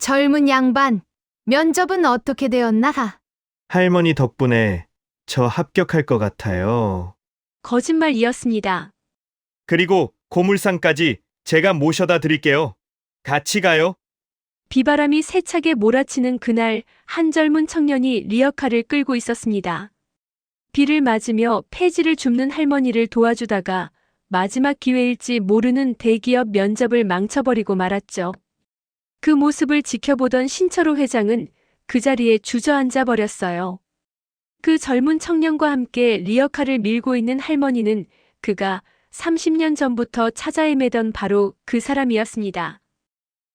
젊은 양반, 면접은 어떻게 되었나? 할머니 덕분에 저 합격할 것 같아요. 거짓말이었습니다. 그리고 고물상까지 제가 모셔다 드릴게요. 같이 가요. 비바람이 세차게 몰아치는 그날 한 젊은 청년이 리어카를 끌고 있었습니다. 비를 맞으며 폐지를 줍는 할머니를 도와주다가 마지막 기회일지 모르는 대기업 면접을 망쳐버리고 말았죠. 그 모습을 지켜보던 신철호 회장은 그 자리에 주저앉아 버렸어요. 그 젊은 청년과 함께 리어카를 밀고 있는 할머니는 그가 30년 전부터 찾아 헤매던 바로 그 사람이었습니다.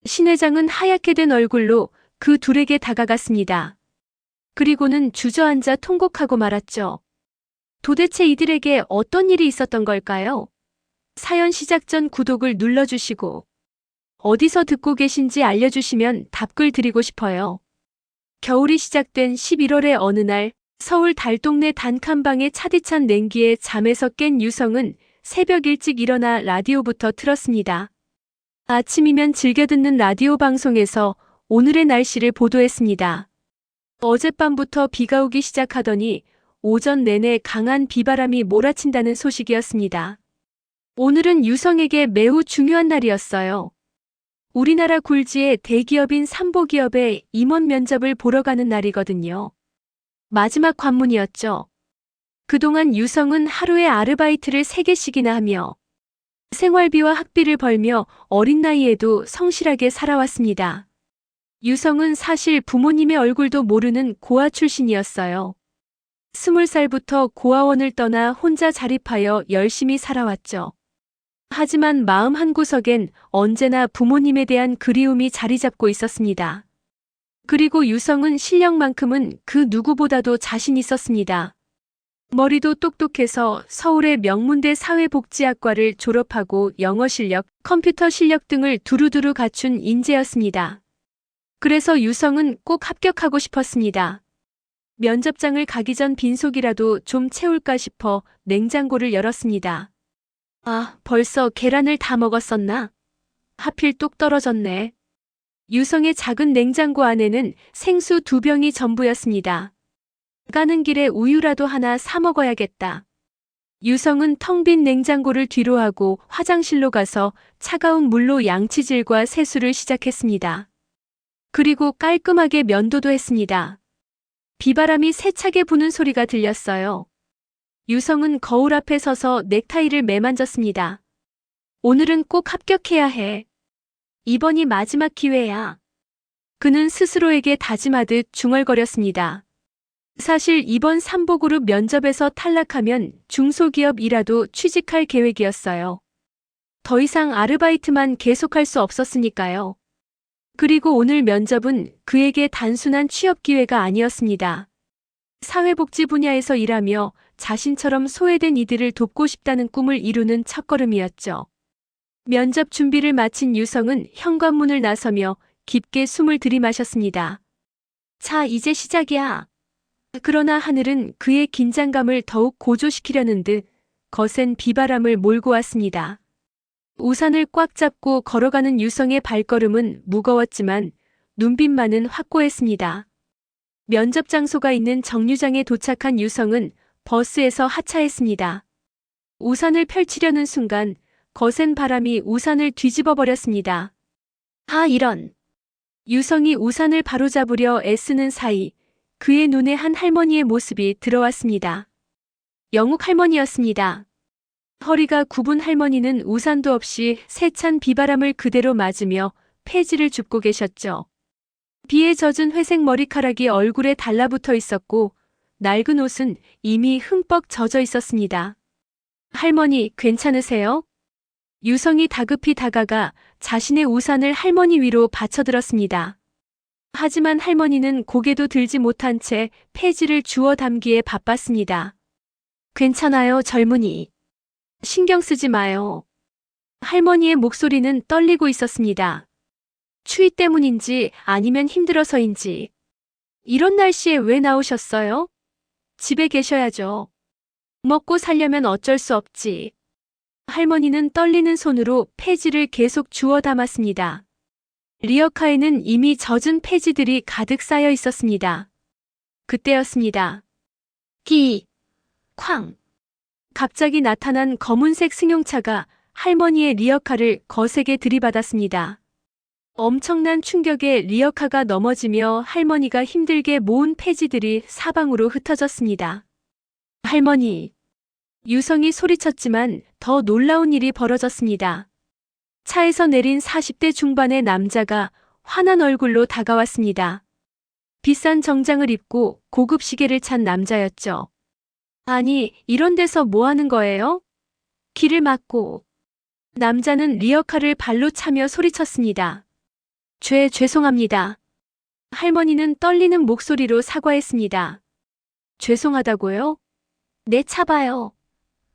신 회장은 하얗게 된 얼굴로 그 둘에게 다가갔습니다. 그리고는 주저앉아 통곡하고 말았죠. 도대체 이들에게 어떤 일이 있었던 걸까요? 사연 시작 전 구독을 눌러주시고 어디서 듣고 계신지 알려주시면 답글 드리고 싶어요. 겨울이 시작된 11월의 어느 날 서울 달동네 단칸방의 차디찬 냉기에 잠에서 깬 유성은 새벽 일찍 일어나 라디오부터 틀었습니다. 아침이면 즐겨 듣는 라디오 방송에서 오늘의 날씨를 보도했습니다. 어젯밤부터 비가 오기 시작하더니 오전 내내 강한 비바람이 몰아친다는 소식이었습니다. 오늘은 유성에게 매우 중요한 날이었어요. 우리나라 굴지의 대기업인 삼보기업의 임원 면접을 보러 가는 날이거든요. 마지막 관문이었죠. 그동안 유성은 하루에 아르바이트를 3개씩이나 하며 생활비와 학비를 벌며 어린 나이에도 성실하게 살아왔습니다. 유성은 사실 부모님의 얼굴도 모르는 고아 출신이었어요. 20살부터 고아원을 떠나 혼자 자립하여 열심히 살아왔죠. 하지만 마음 한구석엔 언제나 부모님에 대한 그리움이 자리 잡고 있었습니다. 그리고 유성은 실력만큼은 그 누구보다도 자신 있었습니다. 머리도 똑똑해서 서울의 명문대 사회복지학과를 졸업하고 영어 실력, 컴퓨터 실력 등을 두루두루 갖춘 인재였습니다. 그래서 유성은 꼭 합격하고 싶었습니다. 면접장을 가기 전 빈속이라도 좀 채울까 싶어 냉장고를 열었습니다. 아, 벌써 계란을 다 먹었었나? 하필 뚝 떨어졌네. 유성의 작은 냉장고 안에는 생수 2병이 전부였습니다. 가는 길에 우유라도 하나 사 먹어야겠다. 유성은 텅 빈 냉장고를 뒤로하고 화장실로 가서 차가운 물로 양치질과 세수를 시작했습니다. 그리고 깔끔하게 면도도 했습니다. 비바람이 세차게 부는 소리가 들렸어요. 유성은 거울 앞에 서서 넥타이를 매만졌습니다. 오늘은 꼭 합격해야 해. 이번이 마지막 기회야. 그는 스스로에게 다짐하듯 중얼거렸습니다. 사실 이번 삼보그룹 면접에서 탈락하면 중소기업이라도 취직할 계획이었어요. 더 이상 아르바이트만 계속할 수 없었으니까요. 그리고 오늘 면접은 그에게 단순한 취업 기회가 아니었습니다. 사회복지 분야에서 일하며 자신처럼 소외된 이들을 돕고 싶다는 꿈을 이루는 첫걸음이었죠. 면접 준비를 마친 유성은 현관문을 나서며 깊게 숨을 들이마셨습니다. 자, 이제 시작이야. 그러나 하늘은 그의 긴장감을 더욱 고조시키려는 듯 거센 비바람을 몰고 왔습니다. 우산을 꽉 잡고 걸어가는 유성의 발걸음은 무거웠지만 눈빛만은 확고했습니다. 면접 장소가 있는 정류장에 도착한 유성은 버스에서 하차했습니다. 우산을 펼치려는 순간 거센 바람이 우산을 뒤집어 버렸습니다. 아, 이런. 유성이 우산을 바로잡으려 애쓰는 사이 그의 눈에 한 할머니의 모습이 들어왔습니다. 영욱 할머니였습니다. 허리가 굽은 할머니는 우산도 없이 세찬 비바람을 그대로 맞으며 폐지를 줍고 계셨죠. 비에 젖은 회색 머리카락이 얼굴에 달라붙어 있었고 낡은 옷은 이미 흠뻑 젖어 있었습니다. 할머니, 괜찮으세요? 유성이 다급히 다가가 자신의 우산을 할머니 위로 받쳐들었습니다. 하지만 할머니는 고개도 들지 못한 채 폐지를 주워 담기에 바빴습니다. 괜찮아요, 젊은이. 신경 쓰지 마요. 할머니의 목소리는 떨리고 있었습니다. 추위 때문인지 아니면 힘들어서인지. 이런 날씨에 왜 나오셨어요? 집에 계셔야죠. 먹고 살려면 어쩔 수 없지. 할머니는 떨리는 손으로 폐지를 계속 주워 담았습니다. 리어카에는 이미 젖은 폐지들이 가득 쌓여 있었습니다. 그때였습니다. 쾅. 갑자기 나타난 검은색 승용차가 할머니의 리어카를 거세게 들이받았습니다. 엄청난 충격에 리어카가 넘어지며 할머니가 힘들게 모은 폐지들이 사방으로 흩어졌습니다. 할머니! 유성이 소리쳤지만 더 놀라운 일이 벌어졌습니다. 차에서 내린 40대 중반의 남자가 환한 얼굴로 다가왔습니다. 비싼 정장을 입고 고급 시계를 찬 남자였죠. 아니, 이런 데서 뭐 하는 거예요? 길을 막고. 남자는 리어카를 발로 차며 소리쳤습니다. 죄송합니다. 할머니는 떨리는 목소리로 사과했습니다. 죄송하다고요? 내 차 봐요.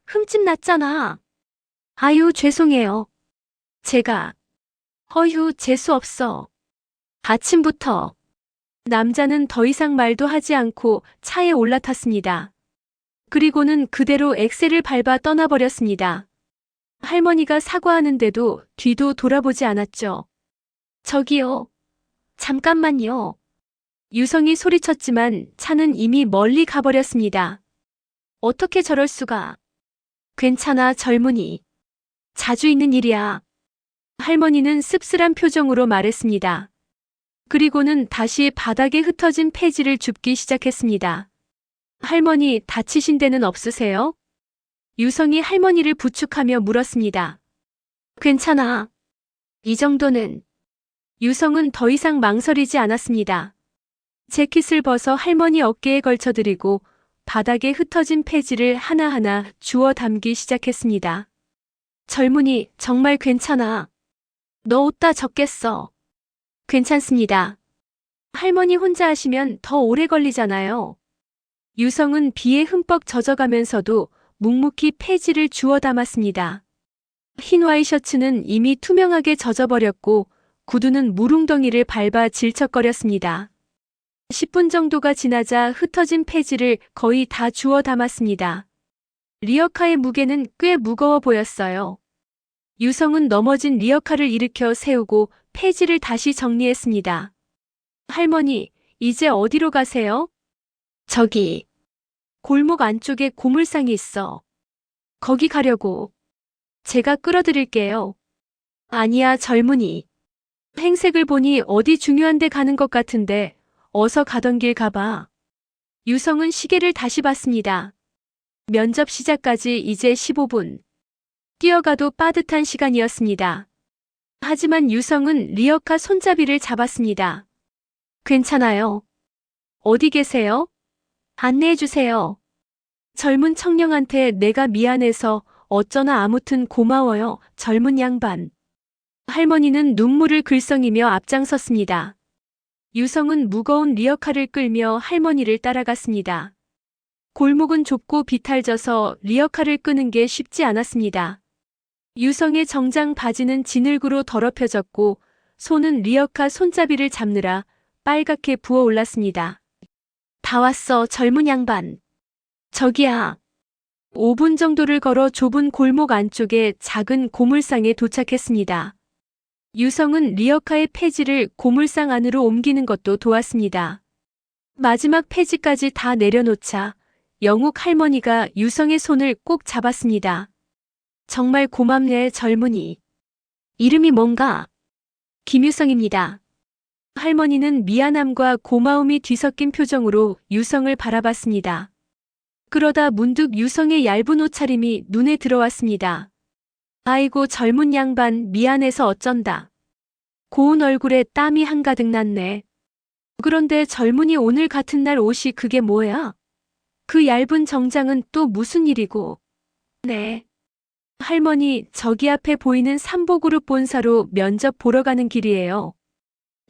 흠집 났잖아. 아유, 죄송해요. 제가. 어휴, 재수 없어. 아침부터. 남자는 더 이상 말도 하지 않고 차에 올라탔습니다. 그리고는 그대로 엑셀을 밟아 떠나버렸습니다. 할머니가 사과하는데도 뒤도 돌아보지 않았죠. 저기요. 잠깐만요. 유성이 소리쳤지만 차는 이미 멀리 가버렸습니다. 어떻게 저럴 수가. 괜찮아, 젊은이. 자주 있는 일이야. 할머니는 씁쓸한 표정으로 말했습니다. 그리고는 다시 바닥에 흩어진 폐지를 줍기 시작했습니다. 할머니, 다치신 데는 없으세요? 유성이 할머니를 부축하며 물었습니다. 괜찮아. 이 정도는. 유성은 더 이상 망설이지 않았습니다. 재킷을 벗어 할머니 어깨에 걸쳐드리고 바닥에 흩어진 폐지를 하나하나 주워 담기 시작했습니다. 젊은이, 정말 괜찮아. 너 옷 다 젖겠어. 괜찮습니다. 할머니 혼자 하시면 더 오래 걸리잖아요. 유성은 비에 흠뻑 젖어가면서도 묵묵히 폐지를 주워 담았습니다. 흰 와이셔츠는 이미 투명하게 젖어버렸고 구두는 물웅덩이를 밟아 질척거렸습니다. 10분 정도가 지나자 흩어진 폐지를 거의 다 주워 담았습니다. 리어카의 무게는 꽤 무거워 보였어요. 유성은 넘어진 리어카를 일으켜 세우고 폐지를 다시 정리했습니다. 할머니, 이제 어디로 가세요? 저기. 골목 안쪽에 고물상이 있어. 거기 가려고. 제가 끌어드릴게요. 아니야, 젊은이. 행색을 보니 어디 중요한 데 가는 것 같은데 어서 가던 길 가봐. 유성은 시계를 다시 봤습니다. 면접 시작까지 이제 15분. 뛰어가도 빠듯한 시간이었습니다. 하지만 유성은 리어카 손잡이를 잡았습니다. 괜찮아요. 어디 계세요? 안내해주세요. 젊은 청년한테 내가 미안해서 어쩌나 아무튼 고마워요, 젊은 양반. 할머니는 눈물을 글썽이며 앞장섰습니다. 유성은 무거운 리어카를 끌며 할머니를 따라갔습니다. 골목은 좁고 비탈져서 리어카를 끄는 게 쉽지 않았습니다. 유성의 정장 바지는 진흙으로 더럽혀졌고 손은 리어카 손잡이를 잡느라 빨갛게 부어올랐습니다. 다 왔어, 젊은 양반. 저기야. 5분 정도를 걸어 좁은 골목 안쪽에 작은 고물상에 도착했습니다. 유성은 리어카의 폐지를 고물상 안으로 옮기는 것도 도왔습니다. 마지막 폐지까지 다 내려놓자 영욱 할머니가 유성의 손을 꼭 잡았습니다. 정말 고맙네, 젊은이. 이름이 뭔가? 김유성입니다. 할머니는 미안함과 고마움이 뒤섞인 표정으로 유성을 바라봤습니다. 그러다 문득 유성의 얇은 옷차림이 눈에 들어왔습니다. 아이고, 젊은 양반, 미안해서 어쩐다. 고운 얼굴에 땀이 한가득 났네. 그런데 젊은이 오늘 같은 날 옷이 그게 뭐야? 그 얇은 정장은 또 무슨 일이고? 네. 할머니, 저기 앞에 보이는 삼보그룹 본사로 면접 보러 가는 길이에요.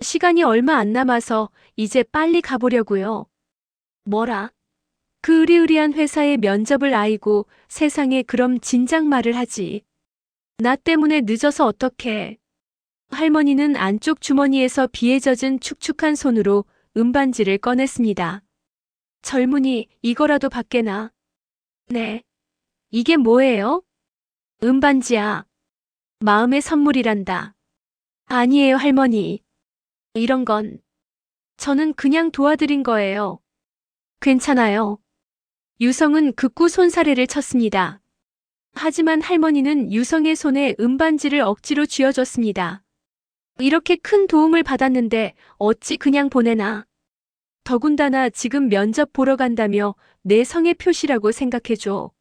시간이 얼마 안 남아서 이제 빨리 가보려고요. 뭐라? 그 으리으리한 회사의 면접을 아이고 세상에, 그럼 진작 말을 하지. 나 때문에 늦어서 어떡해. 할머니는 안쪽 주머니에서 비에 젖은 축축한 손으로 은반지를 꺼냈습니다. 젊은이, 이거라도 받게나. 네. 이게 뭐예요? 은반지야. 마음의 선물이란다. 아니에요, 할머니. 이런 건 저는 그냥 도와드린 거예요. 괜찮아요. 유성은 극구 손사래를 쳤습니다. 하지만 할머니는 유성의 손에 은반지를 억지로 쥐어줬습니다. 이렇게 큰 도움을 받았는데 어찌 그냥 보내나. 더군다나 지금 면접 보러 간다며 내 성의 표시라고 생각해줘.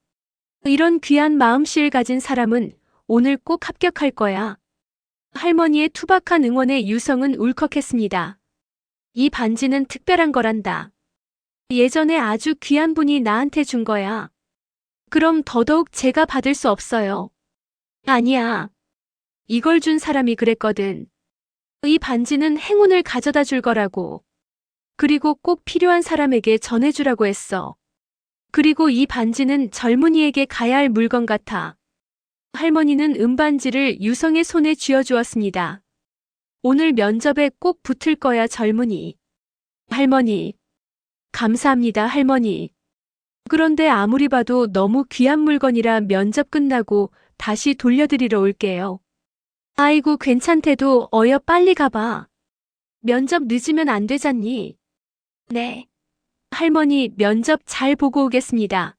이런 귀한 마음씨를 가진 사람은 오늘 꼭 합격할 거야. 할머니의 투박한 응원에 유성은 울컥했습니다. 이 반지는 특별한 거란다. 예전에 아주 귀한 분이 나한테 준 거야. 그럼 더더욱 제가 받을 수 없어요. 아니야. 이걸 준 사람이 그랬거든. 이 반지는 행운을 가져다 줄 거라고. 그리고 꼭 필요한 사람에게 전해주라고 했어. 그리고 이 반지는 젊은이에게 가야 할 물건 같아. 할머니는 은반지를 유성의 손에 쥐어주었습니다. 오늘 면접에 꼭 붙을 거야, 젊은이. 할머니. 감사합니다, 할머니. 그런데 아무리 봐도 너무 귀한 물건이라 면접 끝나고 다시 돌려드리러 올게요. 아이고, 괜찮대도 어여 빨리 가봐. 면접 늦으면 안 되잖니. 네. 할머니, 면접 잘 보고 오겠습니다.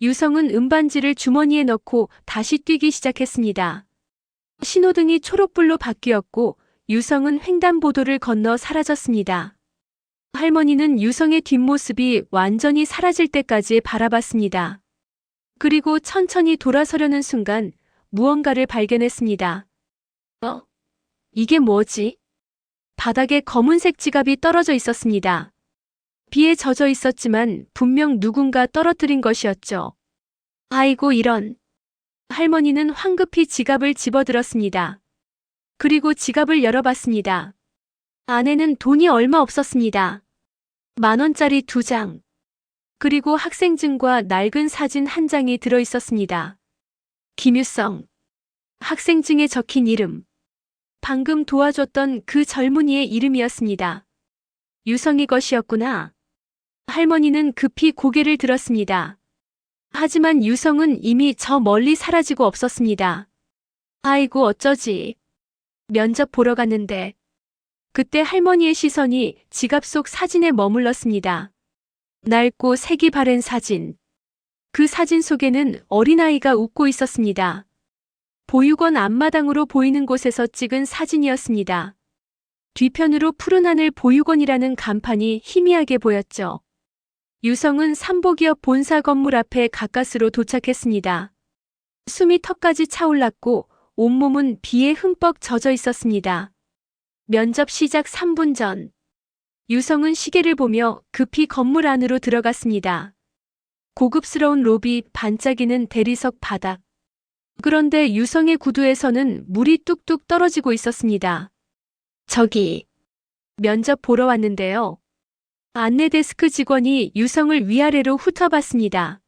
유성은 은반지를 주머니에 넣고 다시 뛰기 시작했습니다. 신호등이 초록불로 바뀌었고 유성은 횡단보도를 건너 사라졌습니다. 할머니는 유성의 뒷모습이 완전히 사라질 때까지 바라봤습니다. 그리고 천천히 돌아서려는 순간 무언가를 발견했습니다. 이게 뭐지? 바닥에 검은색 지갑이 떨어져 있었습니다. 비에 젖어 있었지만 분명 누군가 떨어뜨린 것이었죠. 아이고, 이런. 할머니는 황급히 지갑을 집어들었습니다. 그리고 지갑을 열어봤습니다. 안에는 돈이 얼마 없었습니다. 10,000원짜리 2장. 그리고 학생증과 낡은 사진 1장이 들어있었습니다. 김유성. 학생증에 적힌 이름. 방금 도와줬던 그 젊은이의 이름이었습니다. 유성이 것이었구나. 할머니는 급히 고개를 들었습니다. 하지만 유성은 이미 저 멀리 사라지고 없었습니다. 아이고, 어쩌지. 면접 보러 갔는데. 그때 할머니의 시선이 지갑 속 사진에 머물렀습니다. 낡고 색이 바랜 사진. 그 사진 속에는 어린아이가 웃고 있었습니다. 보육원 앞마당으로 보이는 곳에서 찍은 사진이었습니다. 뒤편으로 푸른 하늘 보육원이라는 간판이 희미하게 보였죠. 유성은 삼보기업 본사 건물 앞에 가까스로 도착했습니다. 숨이 턱까지 차올랐고 온몸은 비에 흠뻑 젖어 있었습니다. 면접 시작 3분 전. 유성은 시계를 보며 급히 건물 안으로 들어갔습니다. 고급스러운 로비, 반짝이는 대리석 바닥. 그런데 유성의 구두에서는 물이 뚝뚝 떨어지고 있었습니다. 저기, 면접 보러 왔는데요. 안내 데스크 직원이 유성을 위아래로 훑어봤습니다.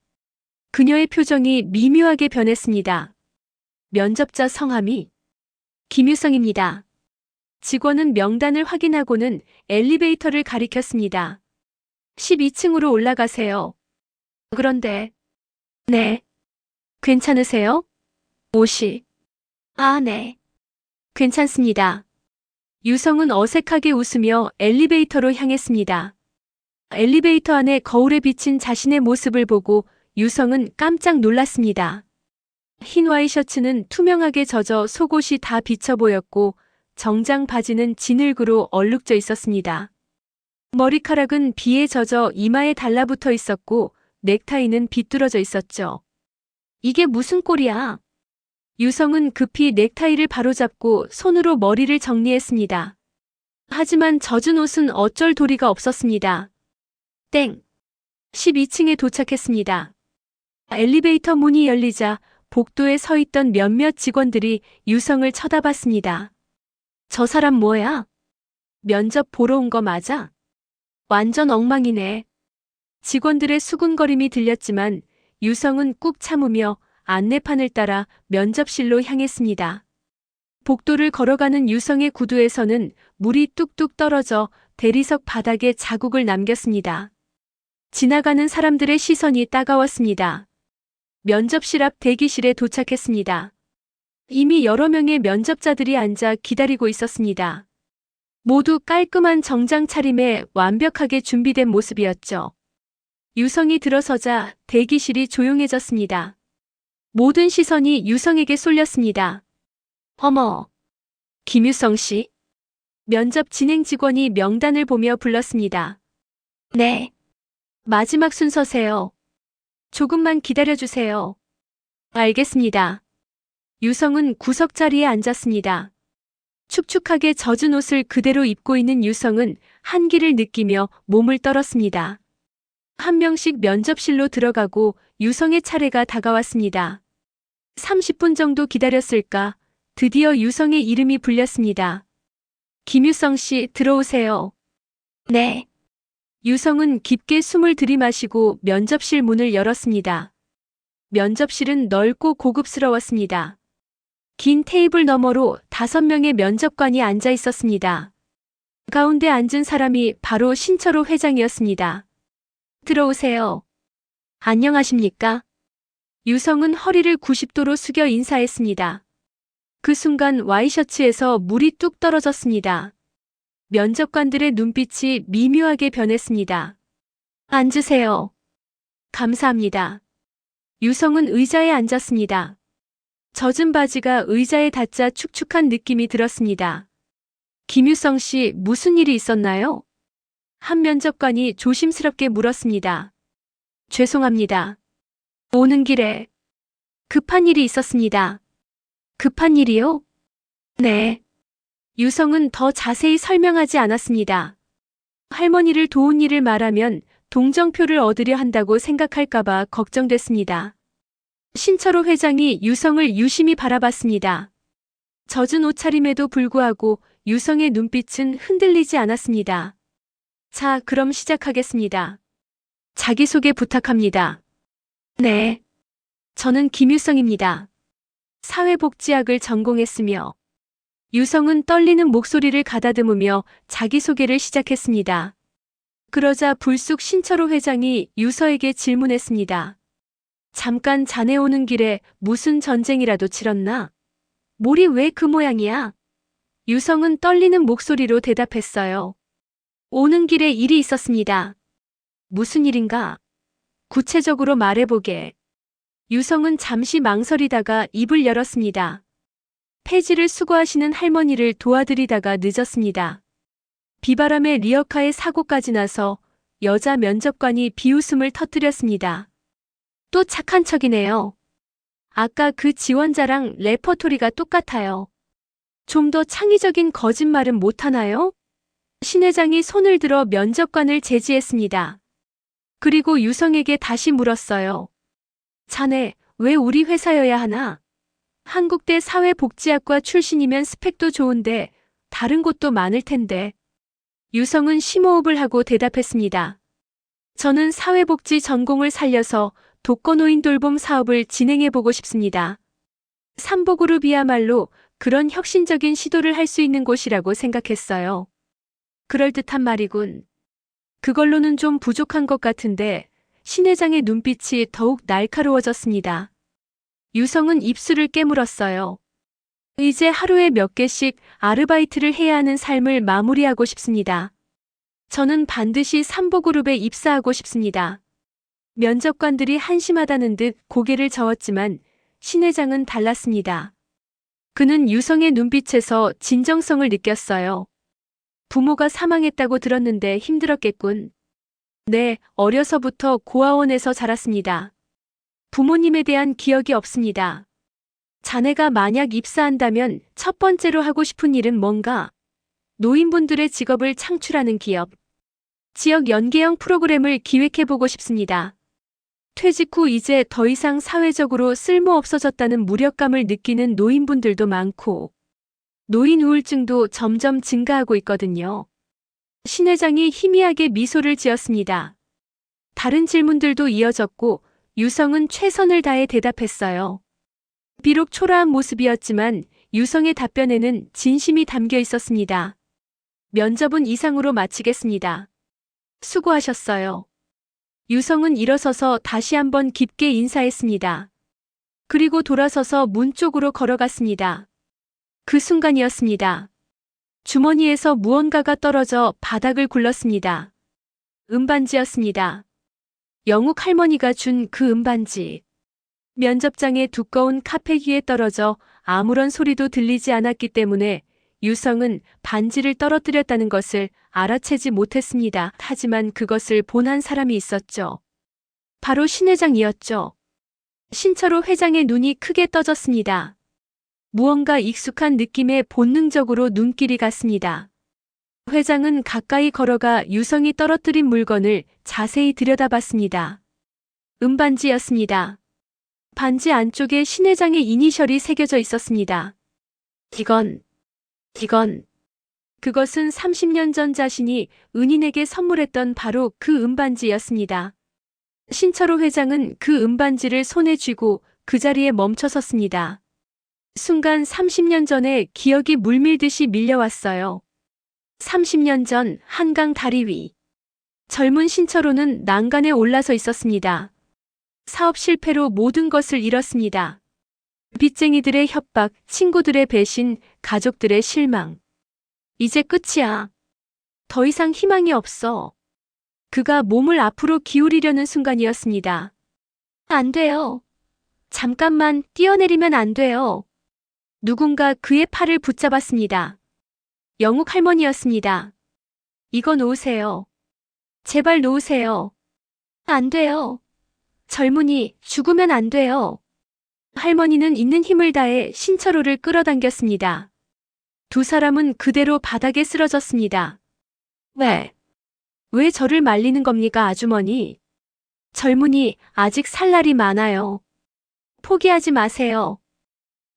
그녀의 표정이 미묘하게 변했습니다. 면접자 성함이 김유성입니다. 직원은 명단을 확인하고는 엘리베이터를 가리켰습니다. 12층으로 올라가세요. 그런데, 네. 괜찮으세요? 옷이. 아, 네. 괜찮습니다. 유성은 어색하게 웃으며 엘리베이터로 향했습니다. 엘리베이터 안에 거울에 비친 자신의 모습을 보고 유성은 깜짝 놀랐습니다. 흰 와이셔츠는 투명하게 젖어 속옷이 다 비쳐 보였고 정장 바지는 진흙으로 얼룩져 있었습니다. 머리카락은 비에 젖어 이마에 달라붙어 있었고 넥타이는 비뚤어져 있었죠. 이게 무슨 꼴이야? 유성은 급히 넥타이를 바로잡고 손으로 머리를 정리했습니다. 하지만 젖은 옷은 어쩔 도리가 없었습니다. 땡. 12층에 도착했습니다. 엘리베이터 문이 열리자 복도에 서 있던 몇몇 직원들이 유성을 쳐다봤습니다. 저 사람 뭐야? 면접 보러 온 거 맞아? 완전 엉망이네. 직원들의 수군거림이 들렸지만 유성은 꾹 참으며 안내판을 따라 면접실로 향했습니다. 복도를 걸어가는 유성의 구두에서는 물이 뚝뚝 떨어져 대리석 바닥에 자국을 남겼습니다. 지나가는 사람들의 시선이 따가웠습니다. 면접실 앞 대기실에 도착했습니다. 이미 여러 명의 면접자들이 앉아 기다리고 있었습니다. 모두 깔끔한 정장 차림에 완벽하게 준비된 모습이었죠. 유성이 들어서자 대기실이 조용해졌습니다. 모든 시선이 유성에게 쏠렸습니다. 어머, 김유성 씨? 면접 진행 직원이 명단을 보며 불렀습니다. 네. 마지막 순서세요. 조금만 기다려주세요. 알겠습니다. 유성은 구석 자리에 앉았습니다. 축축하게 젖은 옷을 그대로 입고 있는 유성은 한기를 느끼며 몸을 떨었습니다. 한 명씩 면접실로 들어가고 유성의 차례가 다가왔습니다. 30분 정도 기다렸을까? 드디어 유성의 이름이 불렸습니다. 김유성 씨, 들어오세요. 네. 유성은 깊게 숨을 들이마시고 면접실 문을 열었습니다. 면접실은 넓고 고급스러웠습니다. 긴 테이블 너머로 5명의 면접관이 앉아 있었습니다. 가운데 앉은 사람이 바로 신철호 회장이었습니다. 들어오세요. 안녕하십니까? 유성은 허리를 90도로 숙여 인사했습니다. 그 순간 와이셔츠에서 물이 뚝 떨어졌습니다. 면접관들의 눈빛이 미묘하게 변했습니다. 앉으세요. 감사합니다. 유성은 의자에 앉았습니다. 젖은 바지가 의자에 닿자 축축한 느낌이 들었습니다. 김유성 씨, 무슨 일이 있었나요? 한 면접관이 조심스럽게 물었습니다. 죄송합니다. 오는 길에 급한 일이 있었습니다. 급한 일이요? 네. 유성은 더 자세히 설명하지 않았습니다. 할머니를 도운 일을 말하면 동정표를 얻으려 한다고 생각할까봐 걱정됐습니다. 신철호 회장이 유성을 유심히 바라봤습니다. 젖은 옷차림에도 불구하고 유성의 눈빛은 흔들리지 않았습니다. 자, 그럼 시작하겠습니다. 자기소개 부탁합니다. 네. 저는 김유성입니다. 사회복지학을 전공했으며 유성은 떨리는 목소리를 가다듬으며 자기소개를 시작했습니다. 그러자 불쑥 신철호 회장이 유서에게 질문했습니다. 잠깐 자네 오는 길에 무슨 전쟁이라도 치렀나? 몰이 왜 그 모양이야? 유성은 떨리는 목소리로 대답했어요. 오는 길에 일이 있었습니다. 무슨 일인가? 구체적으로 말해보게. 유성은 잠시 망설이다가 입을 열었습니다. 폐지를 수거하시는 할머니를 도와드리다가 늦었습니다. 비바람에 리어카에 사고까지 나서 여자 면접관이 비웃음을 터뜨렸습니다. 또 착한 척이네요. 아까 그 지원자랑 레퍼토리가 똑같아요. 좀 더 창의적인 거짓말은 못하나요? 신 회장이 손을 들어 면접관을 제지했습니다. 그리고 유성에게 다시 물었어요. 자네, 왜 우리 회사여야 하나? 한국대 사회복지학과 출신이면 스펙도 좋은데 다른 곳도 많을 텐데. 유성은 심호흡을 하고 대답했습니다. 저는 사회복지 전공을 살려서 독거노인 돌봄 사업을 진행해보고 싶습니다. 삼보그룹이야말로 그런 혁신적인 시도를 할 수 있는 곳이라고 생각했어요. 그럴듯한 말이군. 그걸로는 좀 부족한 것 같은데 신 회장의 눈빛이 더욱 날카로워졌습니다. 유성은 입술을 깨물었어요. 이제 하루에 몇 개씩 아르바이트를 해야 하는 삶을 마무리하고 싶습니다. 저는 반드시 삼보그룹에 입사하고 싶습니다. 면접관들이 한심하다는 듯 고개를 저었지만 신 회장은 달랐습니다. 그는 유성의 눈빛에서 진정성을 느꼈어요. 부모가 사망했다고 들었는데 힘들었겠군. 네, 어려서부터 고아원에서 자랐습니다. 부모님에 대한 기억이 없습니다. 자네가 만약 입사한다면 첫 번째로 하고 싶은 일은 뭔가? 노인분들의 직업을 창출하는 기업. 지역 연계형 프로그램을 기획해보고 싶습니다. 퇴직 후 이제 더 이상 사회적으로 쓸모없어졌다는 무력감을 느끼는 노인분들도 많고 노인 우울증도 점점 증가하고 있거든요. 신 회장이 희미하게 미소를 지었습니다. 다른 질문들도 이어졌고 유성은 최선을 다해 대답했어요. 비록 초라한 모습이었지만 유성의 답변에는 진심이 담겨 있었습니다. 면접은 이상으로 마치겠습니다. 수고하셨어요. 유성은 일어서서 다시 한번 깊게 인사했습니다. 그리고 돌아서서 문 쪽으로 걸어갔습니다. 그 순간이었습니다. 주머니에서 무언가가 떨어져 바닥을 굴렀습니다. 은반지였습니다. 영욱 할머니가 준 그 은반지. 면접장의 두꺼운 카펫 위에 떨어져 아무런 소리도 들리지 않았기 때문에 유성은 반지를 떨어뜨렸다는 것을 알아채지 못했습니다. 하지만 그것을 본 한 사람이 있었죠. 바로 신 회장이었죠. 신철호 회장의 눈이 크게 떠졌습니다. 무언가 익숙한 느낌에 본능적으로 눈길이 갔습니다. 회장은 가까이 걸어가 유성이 떨어뜨린 물건을 자세히 들여다봤습니다. 은반지였습니다. 반지 안쪽에 신 회장의 이니셜이 새겨져 있었습니다. 그것은 30년 전 자신이 은인에게 선물했던 바로 그 은반지였습니다. 신철호 회장은 그 은반지를 손에 쥐고 그 자리에 멈춰 섰습니다. 순간 30년 전에 기억이 물밀듯이 밀려왔어요. 30년 전 한강 다리 위. 젊은 신철호는 난간에 올라서 있었습니다. 사업 실패로 모든 것을 잃었습니다. 빚쟁이들의 협박, 친구들의 배신, 가족들의 실망. 이제 끝이야. 더 이상 희망이 없어. 그가 몸을 앞으로 기울이려는 순간이었습니다. 안 돼요. 잠깐만 뛰어내리면 안 돼요. 누군가 그의 팔을 붙잡았습니다. 영욱 할머니였습니다. 이거 놓으세요. 제발 놓으세요. 안 돼요. 젊은이, 죽으면 안 돼요. 할머니는 있는 힘을 다해 신철호를 끌어당겼습니다. 두 사람은 그대로 바닥에 쓰러졌습니다. 왜 저를 말리는 겁니까, 아주머니? 젊은이, 아직 살 날이 많아요. 포기하지 마세요.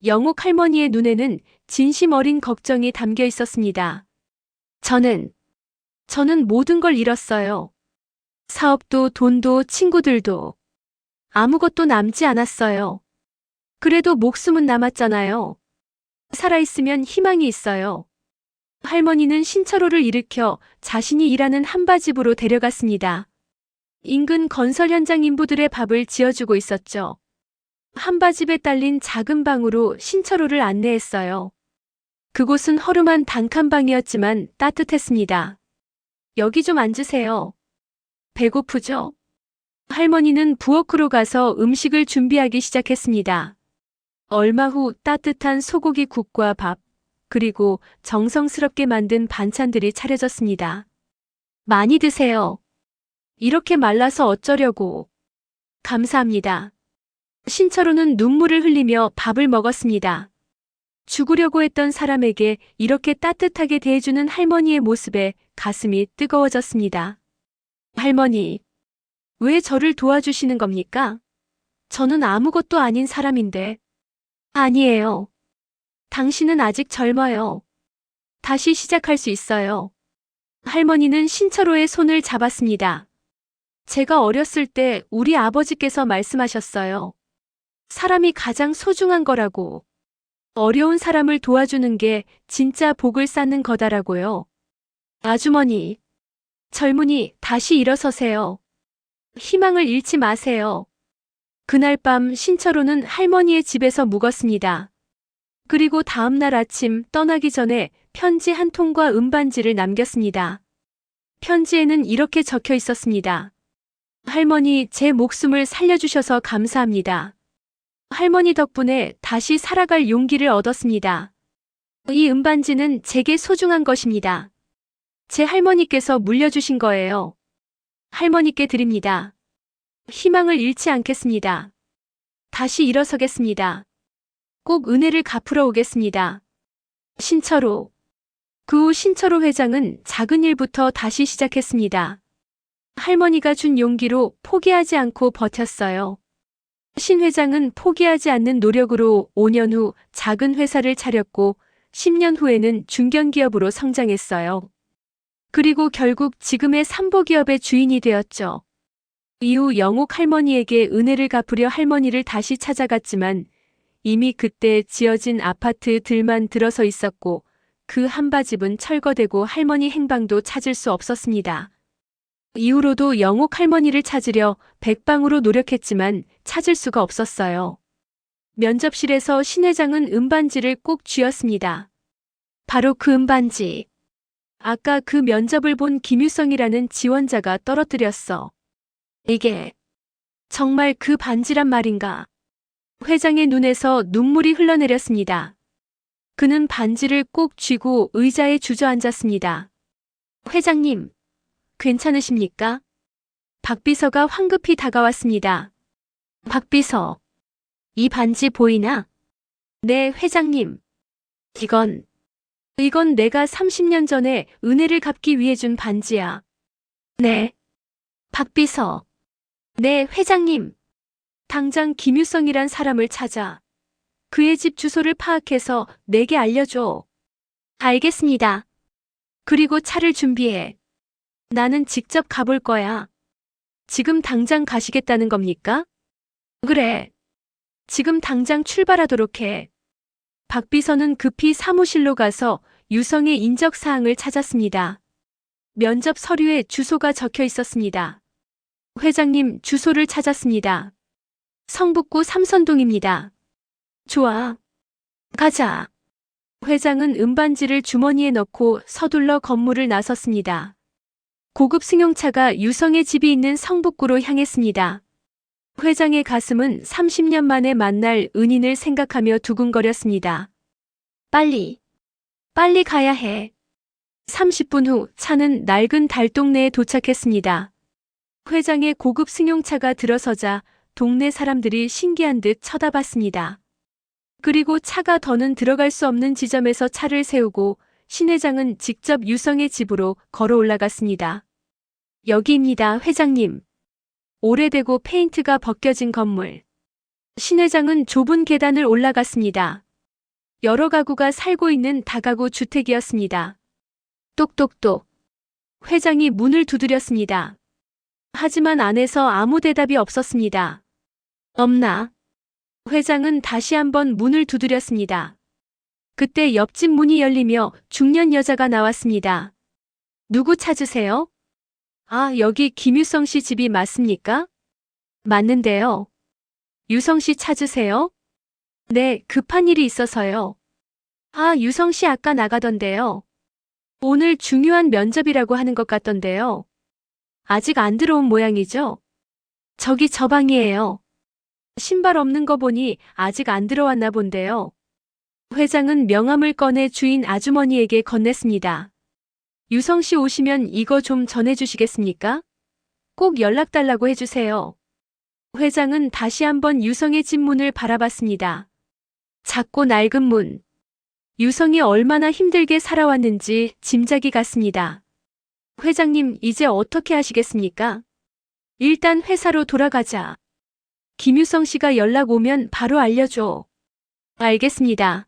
영옥 할머니의 눈에는 진심 어린 걱정이 담겨 있었습니다. 저는 모든 걸 잃었어요. 사업도, 돈도, 친구들도. 아무것도 남지 않았어요. 그래도 목숨은 남았잖아요. 살아있으면 희망이 있어요. 할머니는 신철호를 일으켜 자신이 일하는 한바집으로 데려갔습니다. 인근 건설 현장 인부들의 밥을 지어주고 있었죠. 한바집에 딸린 작은 방으로 신철호를 안내했어요. 그곳은 허름한 단칸방이었지만 따뜻했습니다. 여기 좀 앉으세요. 배고프죠? 할머니는 부엌으로 가서 음식을 준비하기 시작했습니다. 얼마 후 따뜻한 소고기 국과 밥, 그리고 정성스럽게 만든 반찬들이 차려졌습니다. 많이 드세요. 이렇게 말라서 어쩌려고. 감사합니다. 신철호는 눈물을 흘리며 밥을 먹었습니다. 죽으려고 했던 사람에게 이렇게 따뜻하게 대해주는 할머니의 모습에 가슴이 뜨거워졌습니다. 할머니, 왜 저를 도와주시는 겁니까? 저는 아무것도 아닌 사람인데. 아니에요. 당신은 아직 젊어요. 다시 시작할 수 있어요. 할머니는 신철호의 손을 잡았습니다. 제가 어렸을 때 우리 아버지께서 말씀하셨어요. 사람이 가장 소중한 거라고. 어려운 사람을 도와주는 게 진짜 복을 쌓는 거다라고요. 아주머니, 젊은이, 다시 일어서세요. 희망을 잃지 마세요. 그날 밤 신철호는 할머니의 집에서 묵었습니다. 그리고 다음 날 아침 떠나기 전에 편지 한 통과 은반지를 남겼습니다. 편지에는 이렇게 적혀 있었습니다. 할머니, 제 목숨을 살려주셔서 감사합니다. 할머니 덕분에 다시 살아갈 용기를 얻었습니다. 이 은반지는 제게 소중한 것입니다. 제 할머니께서 물려주신 거예요. 할머니께 드립니다. 희망을 잃지 않겠습니다. 다시 일어서겠습니다. 꼭 은혜를 갚으러 오겠습니다. 신철호. 그 후 신철호 회장은 작은 일부터 다시 시작했습니다. 할머니가 준 용기로 포기하지 않고 버텼어요. 신 회장은 포기하지 않는 노력으로 5년 후 작은 회사를 차렸고 10년 후에는 중견기업으로 성장했어요. 그리고 결국 지금의 삼보기업의 주인이 되었죠. 이후 영옥 할머니에게 은혜를 갚으려 할머니를 다시 찾아갔지만 이미 그때 지어진 아파트들만 들어서 있었고 그 한바집은 철거되고 할머니 행방도 찾을 수 없었습니다. 이후로도 영옥 할머니를 찾으려 백방으로 노력했지만 찾을 수가 없었어요. 면접실에서 신 회장은 은반지를 꼭 쥐었습니다. 바로 그 은반지. 아까 그 면접을 본 김유성이라는 지원자가 떨어뜨렸어. 이게 정말 그 반지란 말인가? 회장의 눈에서 눈물이 흘러내렸습니다. 그는 반지를 꼭 쥐고 의자에 주저앉았습니다. 회장님, 괜찮으십니까? 박 비서가 황급히 다가왔습니다. 박 비서, 이 반지 보이나? 네, 회장님. 이건 내가 30년 전에 은혜를 갚기 위해 준 반지야. 네. 박 비서. 네, 회장님. 당장 김유성이란 사람을 찾아 그의 집 주소를 파악해서 내게 알려줘. 알겠습니다. 그리고 차를 준비해. 나는 직접 가볼 거야. 지금 당장 가시겠다는 겁니까? 그래. 지금 당장 출발하도록 해. 박 비서는 급히 사무실로 가서 유성의 인적사항을 찾았습니다. 면접 서류에 주소가 적혀 있었습니다. 회장님, 주소를 찾았습니다. 성북구 삼선동입니다. 좋아. 가자. 회장은 은반지를 주머니에 넣고 서둘러 건물을 나섰습니다. 고급 승용차가 유성의 집이 있는 성북구로 향했습니다. 회장의 가슴은 30년 만에 만날 은인을 생각하며 두근거렸습니다. 빨리 가야 해. 30분 후 차는 낡은 달동네에 도착했습니다. 회장의 고급 승용차가 들어서자 동네 사람들이 신기한 듯 쳐다봤습니다. 그리고 차가 더는 들어갈 수 없는 지점에서 차를 세우고 신 회장은 직접 유성의 집으로 걸어 올라갔습니다. 여기입니다, 회장님. 오래되고 페인트가 벗겨진 건물. 신 회장은 좁은 계단을 올라갔습니다. 여러 가구가 살고 있는 다가구 주택이었습니다. 똑똑똑. 회장이 문을 두드렸습니다. 하지만 안에서 아무 대답이 없었습니다. 없나? 회장은 다시 한번 문을 두드렸습니다. 그때 옆집 문이 열리며 중년 여자가 나왔습니다. 누구 찾으세요? 아, 여기 김유성 씨 집이 맞습니까? 맞는데요. 유성 씨 찾으세요? 네, 급한 일이 있어서요. 아, 유성 씨 아까 나가던데요. 오늘 중요한 면접이라고 하는 것 같던데요. 아직 안 들어온 모양이죠? 저기 저 방이에요. 신발 없는 거 보니 아직 안 들어왔나 본데요. 회장은 명함을 꺼내 주인 아주머니에게 건넸습니다. 유성 씨 오시면 이거 좀 전해주시겠습니까? 꼭 연락달라고 해주세요. 회장은 다시 한번 유성의 집 문을 바라봤습니다. 작고 낡은 문. 유성이 얼마나 힘들게 살아왔는지 짐작이 갔습니다. 회장님, 이제 어떻게 하시겠습니까? 일단 회사로 돌아가자. 김유성 씨가 연락 오면 바로 알려줘. 알겠습니다.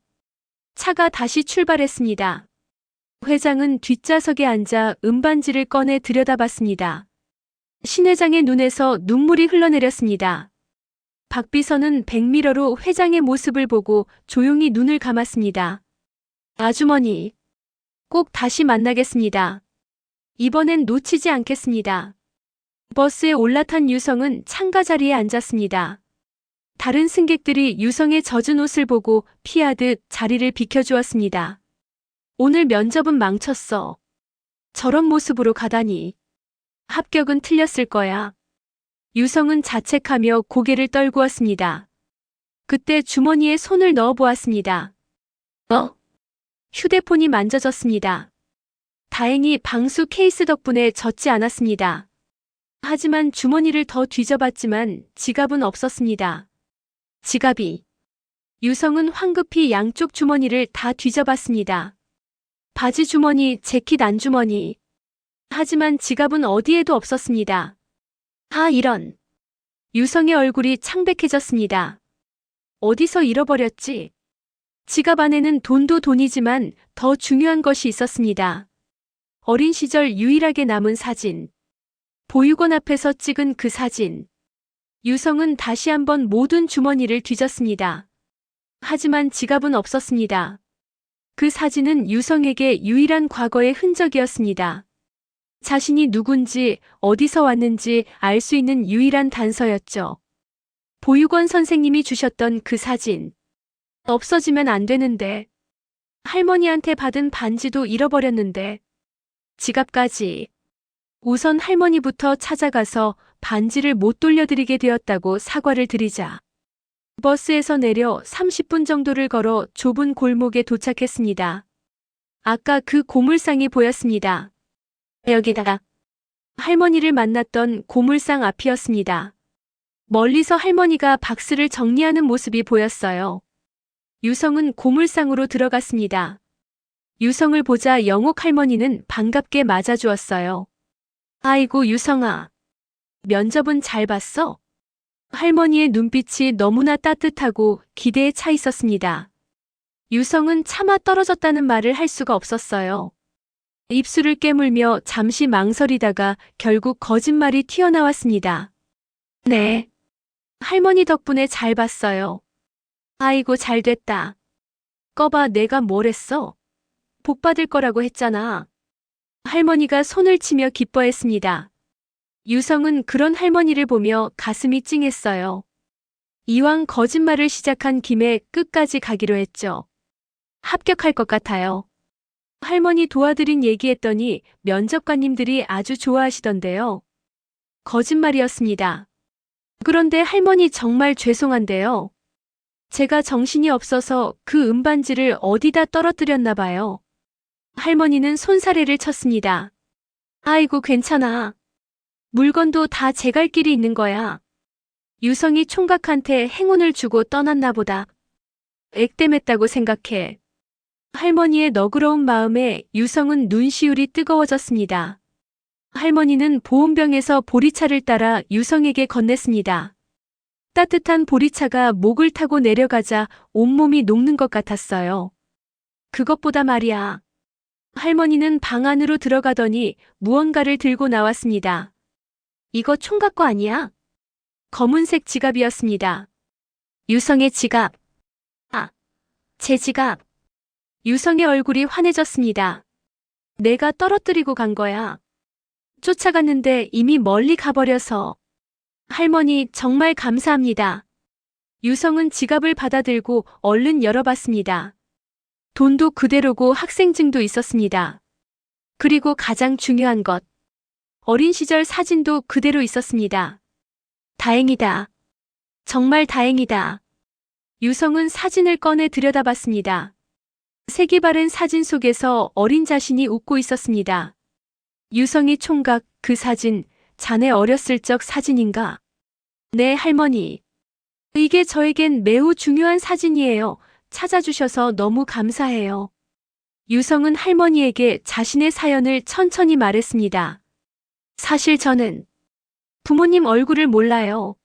차가 다시 출발했습니다. 회장은 뒷좌석에 앉아 은반지를 꺼내 들여다봤습니다. 신 회장의 눈에서 눈물이 흘러내렸습니다. 박 비서는 백미러로 회장의 모습을 보고 조용히 눈을 감았습니다. 아주머니, 꼭 다시 만나겠습니다. 이번엔 놓치지 않겠습니다. 버스에 올라탄 유성은 창가 자리에 앉았습니다. 다른 승객들이 유성의 젖은 옷을 보고 피하듯 자리를 비켜주었습니다. 오늘 면접은 망쳤어. 저런 모습으로 가다니. 합격은 틀렸을 거야. 유성은 자책하며 고개를 떨구었습니다. 그때 주머니에 손을 넣어 보았습니다. 휴대폰이 만져졌습니다. 다행히 방수 케이스 덕분에 젖지 않았습니다. 하지만 주머니를 더 뒤져봤지만 지갑은 없었습니다. 지갑이. 유성은 황급히 양쪽 주머니를 다 뒤져봤습니다. 바지 주머니, 재킷 안주머니. 하지만 지갑은 어디에도 없었습니다. 아, 이런. 유성의 얼굴이 창백해졌습니다. 어디서 잃어버렸지? 지갑 안에는 돈도 돈이지만 더 중요한 것이 있었습니다. 어린 시절 유일하게 남은 사진. 보육원 앞에서 찍은 그 사진. 유성은 다시 한번 모든 주머니를 뒤졌습니다. 하지만 지갑은 없었습니다. 그 사진은 유성에게 유일한 과거의 흔적이었습니다. 자신이 누군지, 어디서 왔는지 알 수 있는 유일한 단서였죠. 보육원 선생님이 주셨던 그 사진. 없어지면 안 되는데. 할머니한테 받은 반지도 잃어버렸는데. 지갑까지. 우선 할머니부터 찾아가서 반지를 못 돌려드리게 되었다고 사과를 드리자. 버스에서 내려 30분 정도를 걸어 좁은 골목에 도착했습니다. 아까 그 고물상이 보였습니다. 여기다가 할머니를 만났던 고물상 앞이었습니다. 멀리서 할머니가 박스를 정리하는 모습이 보였어요. 유성은 고물상으로 들어갔습니다. 유성을 보자 영옥 할머니는 반갑게 맞아주었어요. 아이고 유성아. 면접은 잘 봤어? 할머니의 눈빛이 너무나 따뜻하고 기대에 차 있었습니다. 유성은 차마 떨어졌다는 말을 할 수가 없었어요. 입술을 깨물며 잠시 망설이다가 결국 거짓말이 튀어나왔습니다. 네. 할머니 덕분에 잘 봤어요. 아이고 잘 됐다. 꺼봐 내가 뭘 했어? 복 받을 거라고 했잖아. 할머니가 손을 치며 기뻐했습니다. 유성은 그런 할머니를 보며 가슴이 찡했어요. 이왕 거짓말을 시작한 김에 끝까지 가기로 했죠. 합격할 것 같아요. 할머니 도와드린 얘기했더니 면접관님들이 아주 좋아하시던데요. 거짓말이었습니다. 그런데 할머니 정말 죄송한데요. 제가 정신이 없어서 그 은반지를 어디다 떨어뜨렸나 봐요. 할머니는 손사래를 쳤습니다. 아이고 괜찮아. 물건도 다 제 갈 길이 있는 거야. 유성이 총각한테 행운을 주고 떠났나 보다. 액땜했다고 생각해. 할머니의 너그러운 마음에 유성은 눈시울이 뜨거워졌습니다. 할머니는 보온병에서 보리차를 따라 유성에게 건넸습니다. 따뜻한 보리차가 목을 타고 내려가자 온몸이 녹는 것 같았어요. 그것보다 말이야. 할머니는 방 안으로 들어가더니 무언가를 들고 나왔습니다. 이거 총각 거 아니야? 검은색 지갑이었습니다. 유성의 지갑. 아, 제 지갑. 유성의 얼굴이 환해졌습니다. 내가 떨어뜨리고 간 거야. 쫓아갔는데 이미 멀리 가버려서. 할머니 정말 감사합니다. 유성은 지갑을 받아들고 얼른 열어봤습니다. 돈도 그대로고 학생증도 있었습니다. 그리고 가장 중요한 것. 어린 시절 사진도 그대로 있었습니다. 다행이다. 정말 다행이다. 유성은 사진을 꺼내 들여다봤습니다. 색이 바른 사진 속에서 어린 자신이 웃고 있었습니다. 유성이 총각, 그 사진, 자네 어렸을 적 사진인가? 네, 할머니. 이게 저에겐 매우 중요한 사진이에요. 찾아주셔서 너무 감사해요. 유성은 할머니에게 자신의 사연을 천천히 말했습니다. 사실 저는 부모님 얼굴을 몰라요.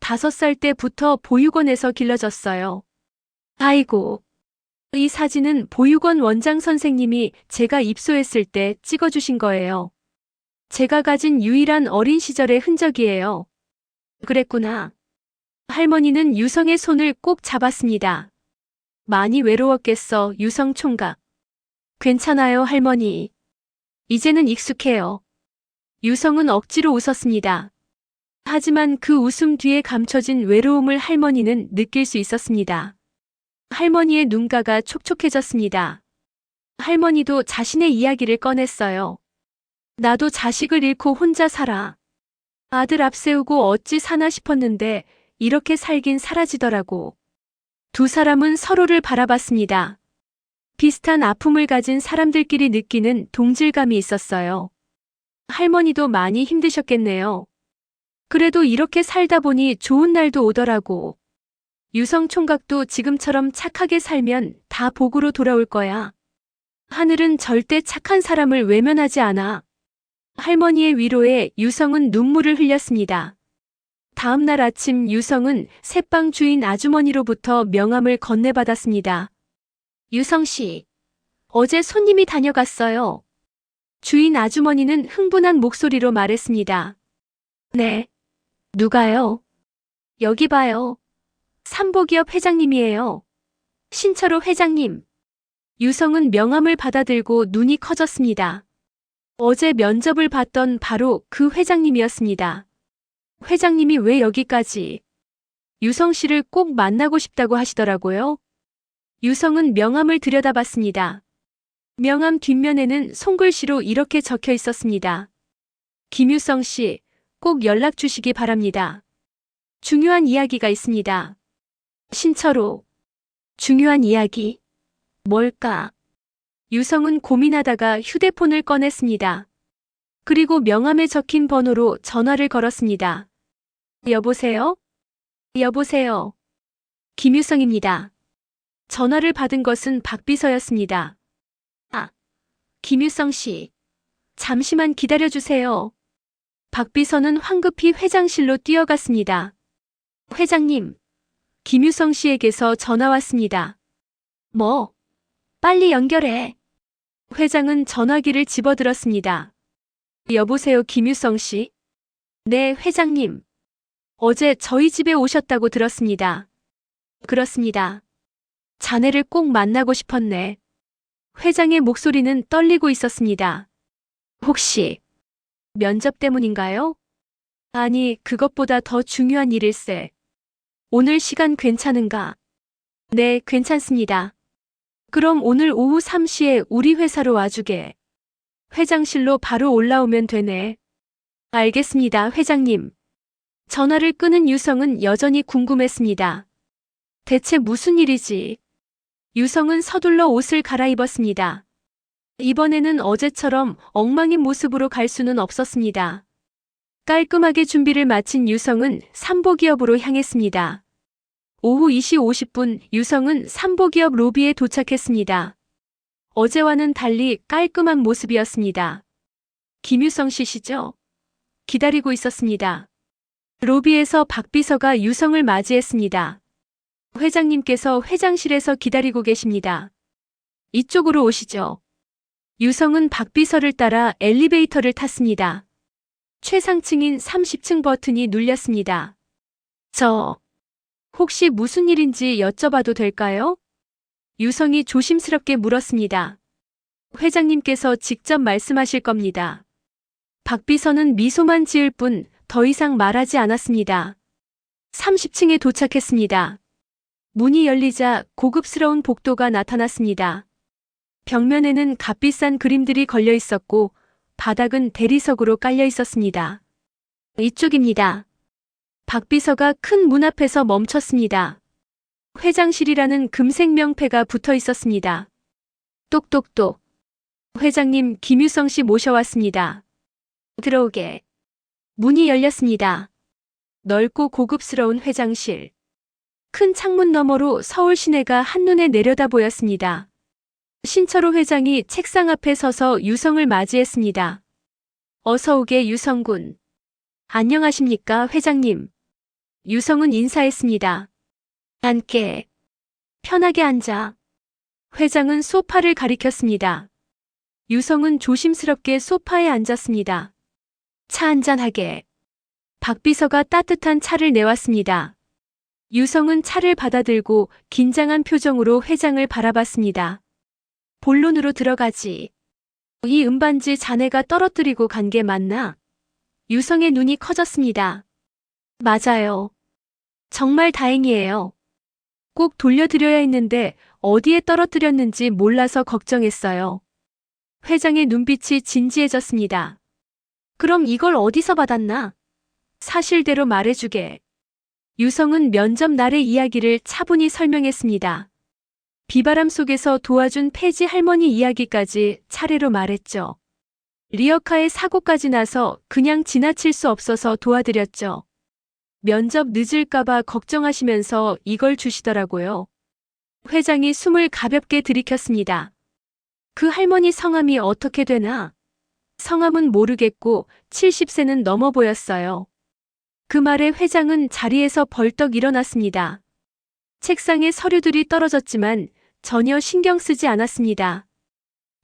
5살 때부터 보육원에서 길러졌어요. 아이고. 이 사진은 보육원 원장 선생님이 제가 입소했을 때 찍어주신 거예요. 제가 가진 유일한 어린 시절의 흔적이에요. 그랬구나. 할머니는 유성의 손을 꼭 잡았습니다. 많이 외로웠겠어, 유성 총각. 괜찮아요, 할머니. 이제는 익숙해요. 유성은 억지로 웃었습니다. 하지만 그 웃음 뒤에 감춰진 외로움을 할머니는 느낄 수 있었습니다. 할머니의 눈가가 촉촉해졌습니다. 할머니도 자신의 이야기를 꺼냈어요. 나도 자식을 잃고 혼자 살아. 아들 앞세우고 어찌 사나 싶었는데 이렇게 살긴 사라지더라고. 두 사람은 서로를 바라봤습니다. 비슷한 아픔을 가진 사람들끼리 느끼는 동질감이 있었어요. 할머니도 많이 힘드셨겠네요. 그래도 이렇게 살다 보니 좋은 날도 오더라고. 유성 총각도 지금처럼 착하게 살면 다 복으로 돌아올 거야. 하늘은 절대 착한 사람을 외면하지 않아. 할머니의 위로에 유성은 눈물을 흘렸습니다. 다음 날 아침 유성은 새빵 주인 아주머니로부터 명함을 건네받았습니다. 유성 씨, 어제 손님이 다녀갔어요. 주인 아주머니는 흥분한 목소리로 말했습니다. 네. 누가요? 여기 봐요. 삼보기업 회장님이에요. 신철호 회장님. 유성은 명함을 받아들고 눈이 커졌습니다. 어제 면접을 봤던 바로 그 회장님이었습니다. 회장님이 왜 여기까지? 유성 씨를 꼭 만나고 싶다고 하시더라고요. 유성은 명함을 들여다봤습니다. 명함 뒷면에는 손글씨로 이렇게 적혀 있었습니다. 김유성 씨, 꼭 연락 주시기 바랍니다. 중요한 이야기가 있습니다. 신철호. 중요한 이야기. 뭘까? 유성은 고민하다가 휴대폰을 꺼냈습니다. 그리고 명함에 적힌 번호로 전화를 걸었습니다. 여보세요? 여보세요. 김유성입니다. 전화를 받은 것은 박비서였습니다. 아, 김유성 씨. 잠시만 기다려주세요. 박비서는 황급히 회장실로 뛰어갔습니다. 회장님, 김유성 씨에게서 전화 왔습니다. 뭐? 빨리 연결해. 회장은 전화기를 집어들었습니다. 여보세요, 김유성 씨? 네, 회장님. 어제 저희 집에 오셨다고 들었습니다. 그렇습니다. 자네를 꼭 만나고 싶었네. 회장의 목소리는 떨리고 있었습니다. 혹시 면접 때문인가요? 아니, 그것보다 더 중요한 일일세. 오늘 시간 괜찮은가? 네, 괜찮습니다. 그럼 오늘 오후 3시에 우리 회사로 와주게. 회장실로 바로 올라오면 되네. 알겠습니다, 회장님. 전화를 끄는 유성은 여전히 궁금했습니다. 대체 무슨 일이지? 유성은 서둘러 옷을 갈아입었습니다. 이번에는 어제처럼 엉망인 모습으로 갈 수는 없었습니다. 깔끔하게 준비를 마친 유성은 삼보기업으로 향했습니다. 오후 2시 50분 유성은 삼보기업 로비에 도착했습니다. 어제와는 달리 깔끔한 모습이었습니다. 김유성 씨시죠? 기다리고 있었습니다. 로비에서 박 비서가 유성을 맞이했습니다. 회장님께서 회장실에서 기다리고 계십니다. 이쪽으로 오시죠. 유성은 박 비서를 따라 엘리베이터를 탔습니다. 최상층인 30층 버튼이 눌렸습니다. 혹시 무슨 일인지 여쭤봐도 될까요? 유성이 조심스럽게 물었습니다. 회장님께서 직접 말씀하실 겁니다. 박 비서는 미소만 지을 뿐 더 이상 말하지 않았습니다. 30층에 도착했습니다. 문이 열리자 고급스러운 복도가 나타났습니다. 벽면에는 값비싼 그림들이 걸려 있었고 바닥은 대리석으로 깔려 있었습니다. 이쪽입니다. 박 비서가 큰 문 앞에서 멈췄습니다. 회장실이라는 금색 명패가 붙어 있었습니다. 똑똑똑. 회장님 김유성 씨 모셔왔습니다. 들어오게. 문이 열렸습니다. 넓고 고급스러운 회장실. 큰 창문 너머로 서울 시내가 한눈에 내려다 보였습니다. 신철호 회장이 책상 앞에 서서 유성을 맞이했습니다. 어서 오게 유성군. 안녕하십니까 회장님. 유성은 인사했습니다. 앉게. 편하게 앉아. 회장은 소파를 가리켰습니다. 유성은 조심스럽게 소파에 앉았습니다. 차 한잔하게. 박 비서가 따뜻한 차를 내왔습니다. 유성은 차를 받아들고 긴장한 표정으로 회장을 바라봤습니다. 본론으로 들어가지. 이 은반지 자네가 떨어뜨리고 간 게 맞나? 유성의 눈이 커졌습니다. 맞아요. 정말 다행이에요. 꼭 돌려드려야 했는데 어디에 떨어뜨렸는지 몰라서 걱정했어요. 회장의 눈빛이 진지해졌습니다. 그럼 이걸 어디서 받았나? 사실대로 말해주게. 유성은 면접 날의 이야기를 차분히 설명했습니다. 비바람 속에서 도와준 폐지 할머니 이야기까지 차례로 말했죠. 리어카의 사고까지 나서 그냥 지나칠 수 없어서 도와드렸죠. 면접 늦을까봐 걱정하시면서 이걸 주시더라고요. 회장이 숨을 가볍게 들이켰습니다. 그 할머니 성함이 어떻게 되나? 성함은 모르겠고 70세는 넘어 보였어요. 그 말에 회장은 자리에서 벌떡 일어났습니다. 책상에 서류들이 떨어졌지만 전혀 신경 쓰지 않았습니다.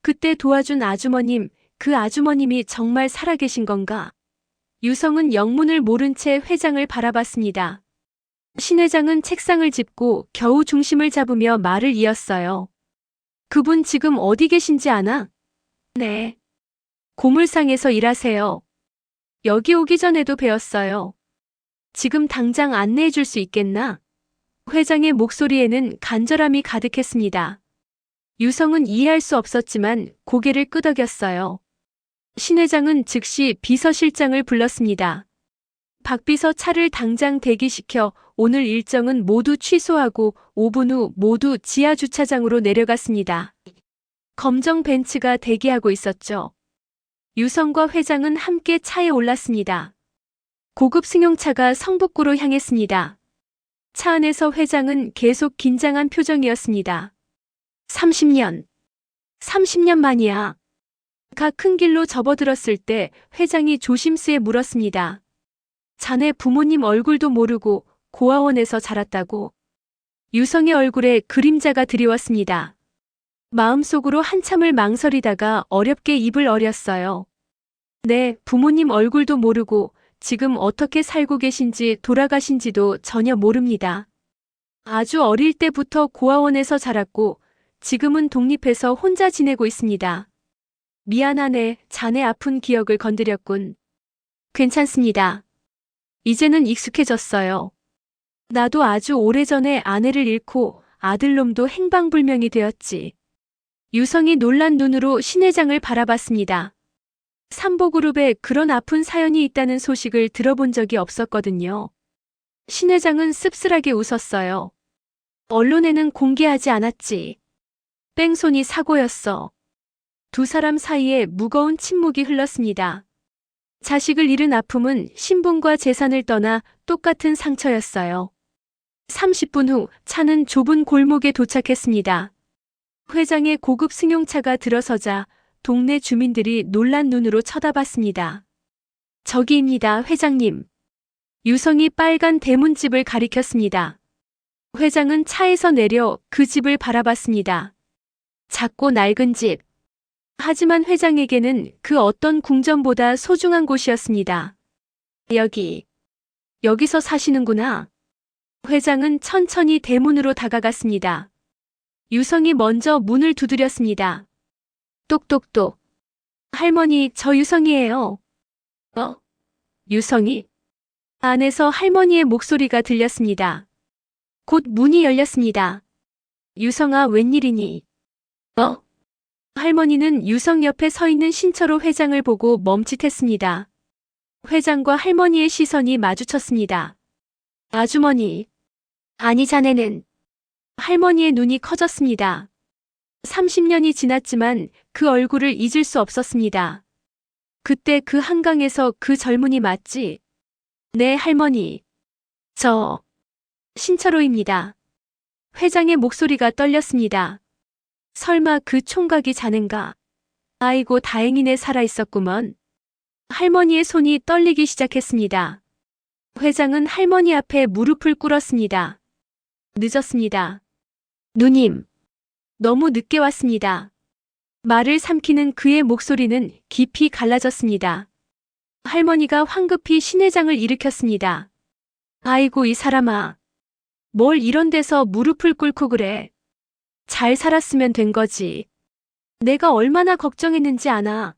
그때 도와준 아주머님, 그 아주머님이 정말 살아계신 건가? 유성은 영문을 모른 채 회장을 바라봤습니다. 신 회장은 책상을 짚고 겨우 중심을 잡으며 말을 이었어요. 그분 지금 어디 계신지 아나? 네. 고물상에서 일하세요. 여기 오기 전에도 뵈었어요. 지금 당장 안내해 줄 수 있겠나? 회장의 목소리에는 간절함이 가득했습니다. 유성은 이해할 수 없었지만 고개를 끄덕였어요. 신 회장은 즉시 비서실장을 불렀습니다. 박 비서 차를 당장 대기시켜 오늘 일정은 모두 취소하고 5분 후 모두 지하 주차장으로 내려갔습니다. 검정 벤츠가 대기하고 있었죠. 유성과 회장은 함께 차에 올랐습니다. 고급 승용차가 성북구로 향했습니다. 차 안에서 회장은 계속 긴장한 표정이었습니다. 30년 만이야. 가 큰 길로 접어들었을 때 회장이 조심스레 물었습니다. 자네 부모님 얼굴도 모르고 고아원에서 자랐다고. 유성의 얼굴에 그림자가 드리웠습니다. 마음속으로 한참을 망설이다가 어렵게 입을 어렸어요. 네, 부모님 얼굴도 모르고 지금 어떻게 살고 계신지 돌아가신지도 전혀 모릅니다. 아주 어릴 때부터 고아원에서 자랐고 지금은 독립해서 혼자 지내고 있습니다. 미안하네, 자네 아픈 기억을 건드렸군. 괜찮습니다. 이제는 익숙해졌어요. 나도 아주 오래전에 아내를 잃고 아들놈도 행방불명이 되었지. 유성이 놀란 눈으로 신 회장을 바라봤습니다. 삼보그룹에 그런 아픈 사연이 있다는 소식을 들어본 적이 없었거든요. 신 회장은 씁쓸하게 웃었어요. 언론에는 공개하지 않았지. 뺑소니 사고였어. 두 사람 사이에 무거운 침묵이 흘렀습니다. 자식을 잃은 아픔은 신분과 재산을 떠나 똑같은 상처였어요. 30분 후 차는 좁은 골목에 도착했습니다. 회장의 고급 승용차가 들어서자 동네 주민들이 놀란 눈으로 쳐다봤습니다. 저기입니다, 회장님. 유성이 빨간 대문집을 가리켰습니다. 회장은 차에서 내려 그 집을 바라봤습니다. 작고 낡은 집. 하지만 회장에게는 그 어떤 궁전보다 소중한 곳이었습니다. 여기서 사시는구나. 회장은 천천히 대문으로 다가갔습니다. 유성이 먼저 문을 두드렸습니다. 똑똑똑. 할머니, 저 유성이에요. 유성이? 안에서 할머니의 목소리가 들렸습니다. 곧 문이 열렸습니다. 유성아, 웬일이니? 할머니는 유성 옆에 서 있는 신철호 회장을 보고 멈칫했습니다. 회장과 할머니의 시선이 마주쳤습니다. 아주머니. 아니, 자네는. 할머니의 눈이 커졌습니다. 30년이 지났지만 그 얼굴을 잊을 수 없었습니다. 그때 그 한강에서 그 젊은이 맞지? 네, 할머니. 저 신철호입니다. 회장의 목소리가 떨렸습니다. 설마 그 총각이 자넨가? 아이고, 다행이네, 살아있었구먼. 할머니의 손이 떨리기 시작했습니다. 회장은 할머니 앞에 무릎을 꿇었습니다. 늦었습니다. 누님. 너무 늦게 왔습니다. 말을 삼키는 그의 목소리는 깊이 갈라졌습니다. 할머니가 황급히 신 회장을 일으켰습니다. 아이고, 이 사람아. 뭘 이런 데서 무릎을 꿇고 그래. 잘 살았으면 된 거지. 내가 얼마나 걱정했는지 아나.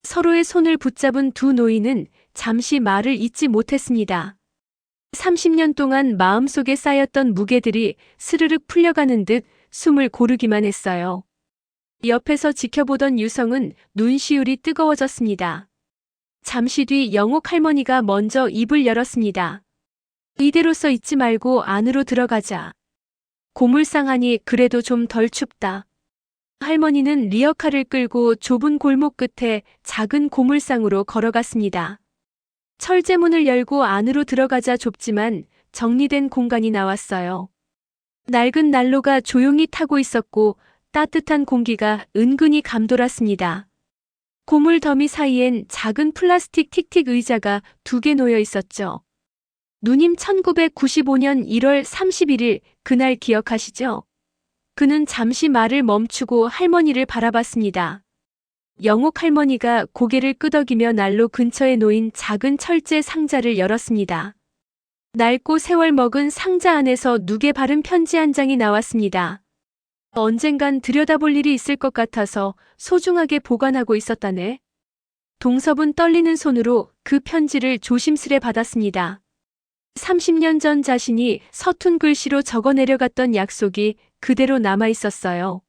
서로의 손을 붙잡은 두 노인은 잠시 말을 잇지 못했습니다. 30년 동안 마음속에 쌓였던 무게들이 스르륵 풀려가는 듯 숨을 고르기만 했어요. 옆에서 지켜보던 유성은 눈시울이 뜨거워졌습니다. 잠시 뒤 영옥 할머니가 먼저 입을 열었습니다. 이대로서 있지 말고 안으로 들어가자. 고물상하니 그래도 좀 덜 춥다. 할머니는 리어카를 끌고 좁은 골목 끝에 작은 고물상으로 걸어갔습니다. 철제문을 열고 안으로 들어가자 좁지만 정리된 공간이 나왔어요. 낡은 난로가 조용히 타고 있었고 따뜻한 공기가 은근히 감돌았습니다. 고물 더미 사이엔 작은 플라스틱 틱틱 의자가 2개 놓여 있었죠. 누님 1995년 1월 31일 그날 기억하시죠? 그는 잠시 말을 멈추고 할머니를 바라봤습니다. 영옥 할머니가 고개를 끄덕이며 난로 근처에 놓인 작은 철제 상자를 열었습니다. 낡고 세월 먹은 상자 안에서 누게 바른 편지 한 장이 나왔습니다. 언젠간 들여다볼 일이 있을 것 같아서 소중하게 보관하고 있었다네. 동섭은 떨리는 손으로 그 편지를 조심스레 받았습니다. 30년 전 자신이 서툰 글씨로 적어 내려갔던 약속이 그대로 남아 있었어요.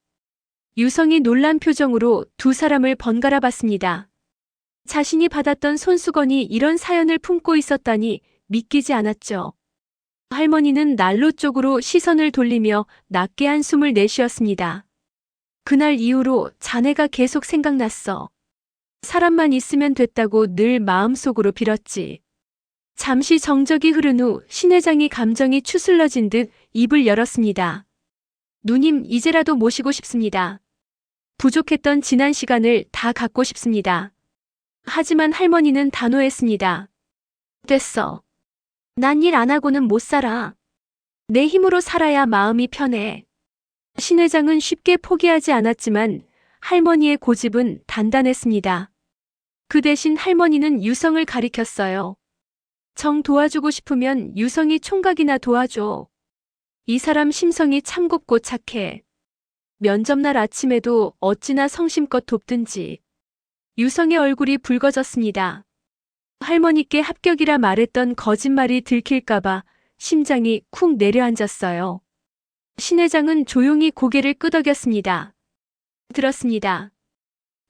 유성이 놀란 표정으로 두 사람을 번갈아 봤습니다. 자신이 받았던 손수건이 이런 사연을 품고 있었다니 믿기지 않았죠. 할머니는 난로 쪽으로 시선을 돌리며 낮게 한숨을 내쉬었습니다. 그날 이후로 자네가 계속 생각났어. 사람만 있으면 됐다고 늘 마음속으로 빌었지. 잠시 정적이 흐른 후 신 회장이 감정이 추슬러진 듯 입을 열었습니다. 누님, 이제라도 모시고 싶습니다. 부족했던 지난 시간을 다 갖고 싶습니다. 하지만 할머니는 단호했습니다. 됐어. 난 일 안 하고는 못 살아. 내 힘으로 살아야 마음이 편해. 신 회장은 쉽게 포기하지 않았지만 할머니의 고집은 단단했습니다. 그 대신 할머니는 유성을 가리켰어요. 정 도와주고 싶으면 유성이 총각이나 도와줘. 이 사람 심성이 참 곱고 착해. 면접날 아침에도 어찌나 성심껏 돕든지. 유성의 얼굴이 붉어졌습니다. 할머니께 합격이라 말했던 거짓말이 들킬까봐 심장이 쿵 내려앉았어요. 신 회장은 조용히 고개를 끄덕였습니다. 들었습니다.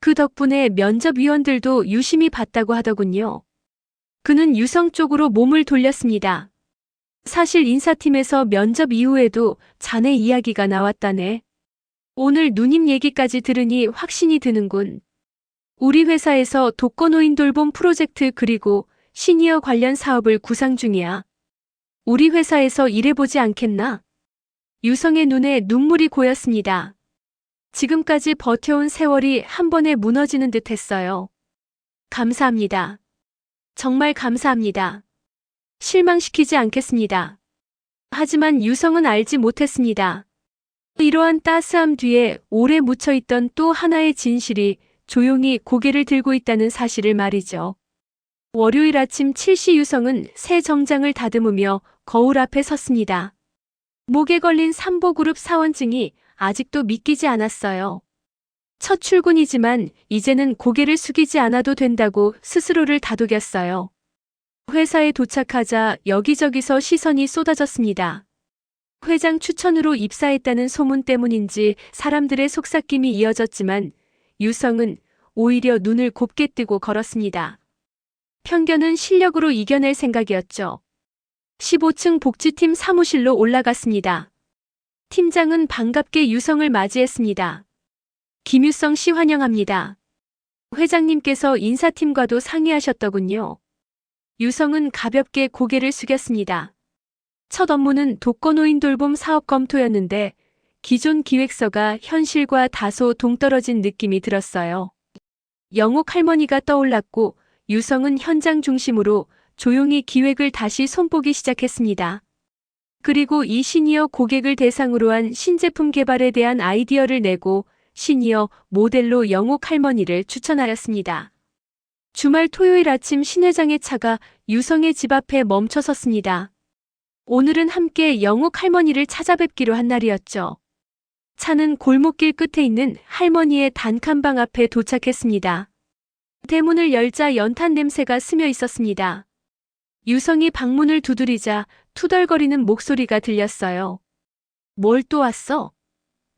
그 덕분에 면접위원들도 유심히 봤다고 하더군요. 그는 유성 쪽으로 몸을 돌렸습니다. 사실 인사팀에서 면접 이후에도 자네 이야기가 나왔다네. 오늘 누님 얘기까지 들으니 확신이 드는군. 우리 회사에서 독거노인 돌봄 프로젝트 그리고 시니어 관련 사업을 구상 중이야. 우리 회사에서 일해보지 않겠나? 유성의 눈에 눈물이 고였습니다. 지금까지 버텨온 세월이 한 번에 무너지는 듯 했어요. 감사합니다. 정말 감사합니다. 실망시키지 않겠습니다. 하지만 유성은 알지 못했습니다. 이러한 따스함 뒤에 오래 묻혀있던 또 하나의 진실이 조용히 고개를 들고 있다는 사실을 말이죠. 월요일 아침 7시 유성은 새 정장을 다듬으며 거울 앞에 섰습니다. 목에 걸린 삼보그룹 사원증이 아직도 믿기지 않았어요. 첫 출근이지만 이제는 고개를 숙이지 않아도 된다고 스스로를 다독였어요. 회사에 도착하자 여기저기서 시선이 쏟아졌습니다. 회장 추천으로 입사했다는 소문 때문인지 사람들의 속삭임이 이어졌지만 유성은 오히려 눈을 곱게 뜨고 걸었습니다. 편견은 실력으로 이겨낼 생각이었죠. 15층 복지팀 사무실로 올라갔습니다. 팀장은 반갑게 유성을 맞이했습니다. 김유성 씨 환영합니다. 회장님께서 인사팀과도 상의하셨더군요. 유성은 가볍게 고개를 숙였습니다. 첫 업무는 독거노인 돌봄 사업 검토였는데 기존 기획서가 현실과 다소 동떨어진 느낌이 들었어요. 영옥 할머니가 떠올랐고 유성은 현장 중심으로 조용히 기획을 다시 손보기 시작했습니다. 그리고 이 시니어 고객을 대상으로 한 신제품 개발에 대한 아이디어를 내고 시니어 모델로 영옥 할머니를 추천하였습니다. 주말 토요일 아침 신 회장의 차가 유성의 집 앞에 멈춰 섰습니다. 오늘은 함께 영옥 할머니를 찾아뵙기로 한 날이었죠. 차는 골목길 끝에 있는 할머니의 단칸방 앞에 도착했습니다. 대문을 열자 연탄 냄새가 스며 있었습니다. 유성이 방문을 두드리자 투덜거리는 목소리가 들렸어요. 뭘 또 왔어?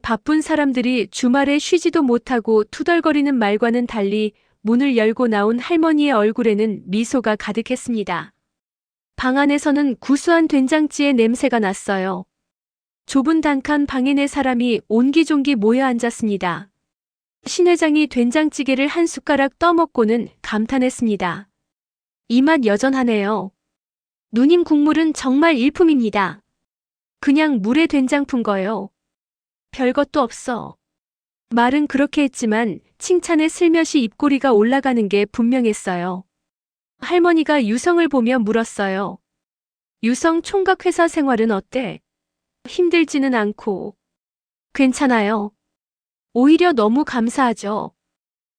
바쁜 사람들이 주말에 쉬지도 못하고 투덜거리는 말과는 달리 문을 열고 나온 할머니의 얼굴에는 미소가 가득했습니다. 방 안에서는 구수한 된장찌의 냄새가 났어요. 좁은 단칸 방에 네 사람이 옹기종기 모여 앉았습니다. 신 회장이 된장찌개를 한 숟가락 떠먹고는 감탄했습니다. 이 맛 여전하네요. 누님 국물은 정말 일품입니다. 그냥 물에 된장 푼 거요. 별것도 없어. 말은 그렇게 했지만 칭찬에 슬며시 입꼬리가 올라가는 게 분명했어요. 할머니가 유성을 보며 물었어요. 유성 총각 회사 생활은 어때? 힘들지는 않고. 괜찮아요. 오히려 너무 감사하죠.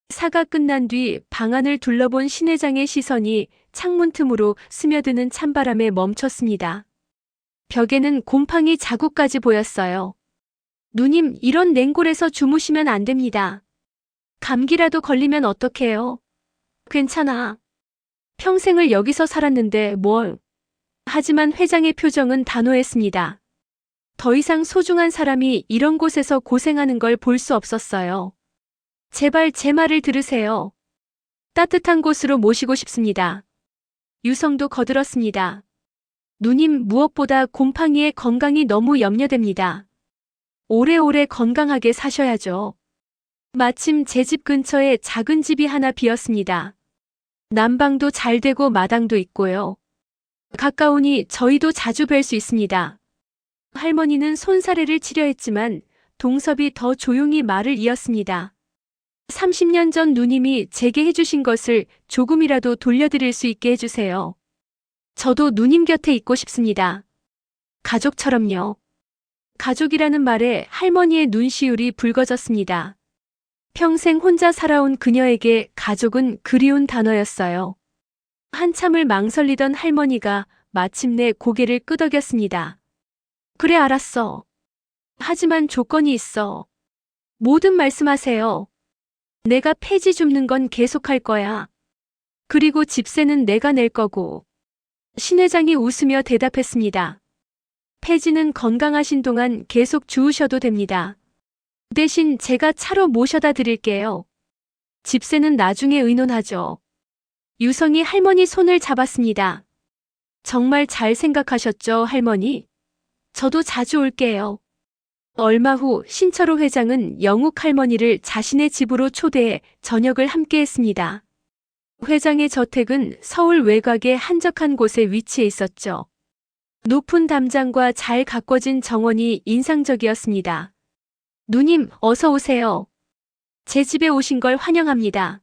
사가 끝난 뒤 방안을 둘러본 신 회장의 시선이 창문 틈으로 스며드는 찬바람에 멈췄습니다. 벽에는 곰팡이 자국까지 보였어요. 누님, 이런 냉골에서 주무시면 안 됩니다. 감기라도 걸리면 어떡해요? 괜찮아. 평생을 여기서 살았는데 뭘. 하지만 회장의 표정은 단호했습니다. 더 이상 소중한 사람이 이런 곳에서 고생하는 걸 볼 수 없었어요. 제발 제 말을 들으세요. 따뜻한 곳으로 모시고 싶습니다. 유성도 거들었습니다. 누님, 무엇보다 곰팡이의 건강이 너무 염려됩니다. 오래오래 건강하게 사셔야죠. 마침 제 집 근처에 작은 집이 하나 비었습니다. 난방도 잘 되고 마당도 있고요. 가까우니 저희도 자주 뵐 수 있습니다. 할머니는 손사래를 치려했지만 동섭이 더 조용히 말을 이었습니다. 30년 전 누님이 제게 해주신 것을 조금이라도 돌려드릴 수 있게 해주세요. 저도 누님 곁에 있고 싶습니다. 가족처럼요. 가족이라는 말에 할머니의 눈시울이 붉어졌습니다. 평생 혼자 살아온 그녀에게 가족은 그리운 단어였어요. 한참을 망설이던 할머니가 마침내 고개를 끄덕였습니다. 그래, 알았어. 하지만 조건이 있어. 뭐든 말씀하세요. 내가 폐지 줍는 건 계속할 거야. 그리고 집세는 내가 낼 거고. 신 회장이 웃으며 대답했습니다. 폐지는 건강하신 동안 계속 주우셔도 됩니다. 대신 제가 차로 모셔다 드릴게요. 집세는 나중에 의논하죠. 유성이 할머니 손을 잡았습니다. 정말 잘 생각하셨죠, 할머니? 저도 자주 올게요. 얼마 후 신철호 회장은 영욱 할머니를 자신의 집으로 초대해 저녁을 함께 했습니다. 회장의 저택은 서울 외곽의 한적한 곳에 위치해 있었죠. 높은 담장과 잘 가꿔진 정원이 인상적이었습니다. 누님, 어서 오세요. 제 집에 오신 걸 환영합니다.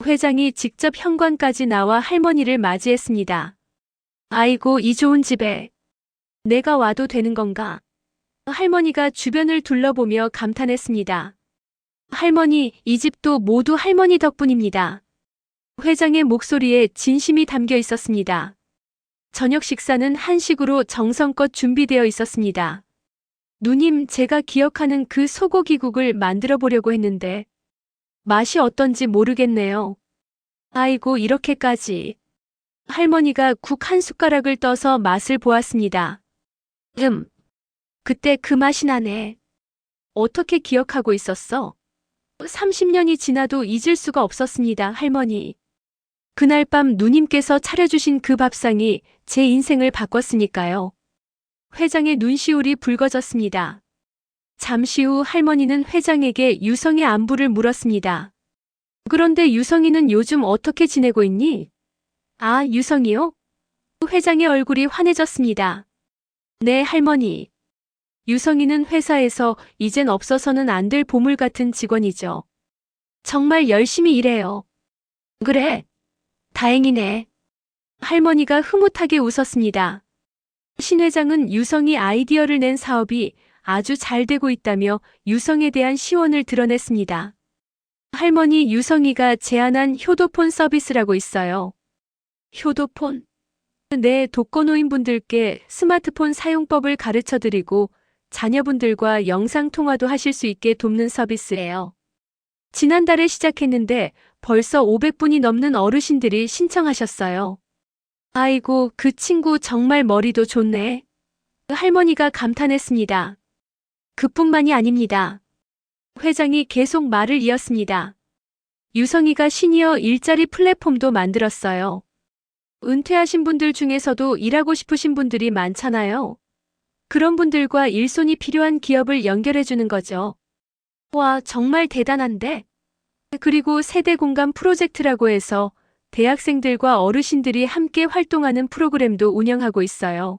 회장이 직접 현관까지 나와 할머니를 맞이했습니다. 아이고, 이 좋은 집에 내가 와도 되는 건가? 할머니가 주변을 둘러보며 감탄했습니다. 할머니, 이 집도 모두 할머니 덕분입니다. 회장의 목소리에 진심이 담겨 있었습니다. 저녁 식사는 한식으로 정성껏 준비되어 있었습니다. 누님, 제가 기억하는 그 소고기국을 만들어 보려고 했는데 맛이 어떤지 모르겠네요. 아이고, 이렇게까지. 할머니가 국 한 숟가락을 떠서 맛을 보았습니다. 그때 그 맛이 나네. 어떻게 기억하고 있었어? 30년이 지나도 잊을 수가 없었습니다, 할머니. 그날 밤 누님께서 차려주신 그 밥상이 제 인생을 바꿨으니까요. 회장의 눈시울이 붉어졌습니다. 잠시 후 할머니는 회장에게 유성의 안부를 물었습니다. 그런데 유성이는 요즘 어떻게 지내고 있니? 아, 유성이요? 회장의 얼굴이 환해졌습니다. 네, 할머니. 유성이는 회사에서 이젠 없어서는 안 될 보물 같은 직원이죠. 정말 열심히 일해요. 그래? 다행이네. 할머니가 흐뭇하게 웃었습니다. 신 회장은 유성이 아이디어를 낸 사업이 아주 잘 되고 있다며 유성에 대한 시원을 드러냈습니다. 할머니, 유성이가 제안한 효도폰 서비스라고 있어요. 효도폰? 네, 독거노인분들께 스마트폰 사용법을 가르쳐드리고 자녀분들과 영상통화도 하실 수 있게 돕는 서비스예요. 지난달에 시작했는데 벌써 500분이 넘는 어르신들이 신청하셨어요. 아이고, 그 친구 정말 머리도 좋네. 할머니가 감탄했습니다. 그뿐만이 아닙니다. 회장이 계속 말을 이었습니다. 유성이가 시니어 일자리 플랫폼도 만들었어요. 은퇴하신 분들 중에서도 일하고 싶으신 분들이 많잖아요. 그런 분들과 일손이 필요한 기업을 연결해주는 거죠. 와, 정말 대단한데? 그리고 세대 공감 프로젝트라고 해서 대학생들과 어르신들이 함께 활동하는 프로그램도 운영하고 있어요.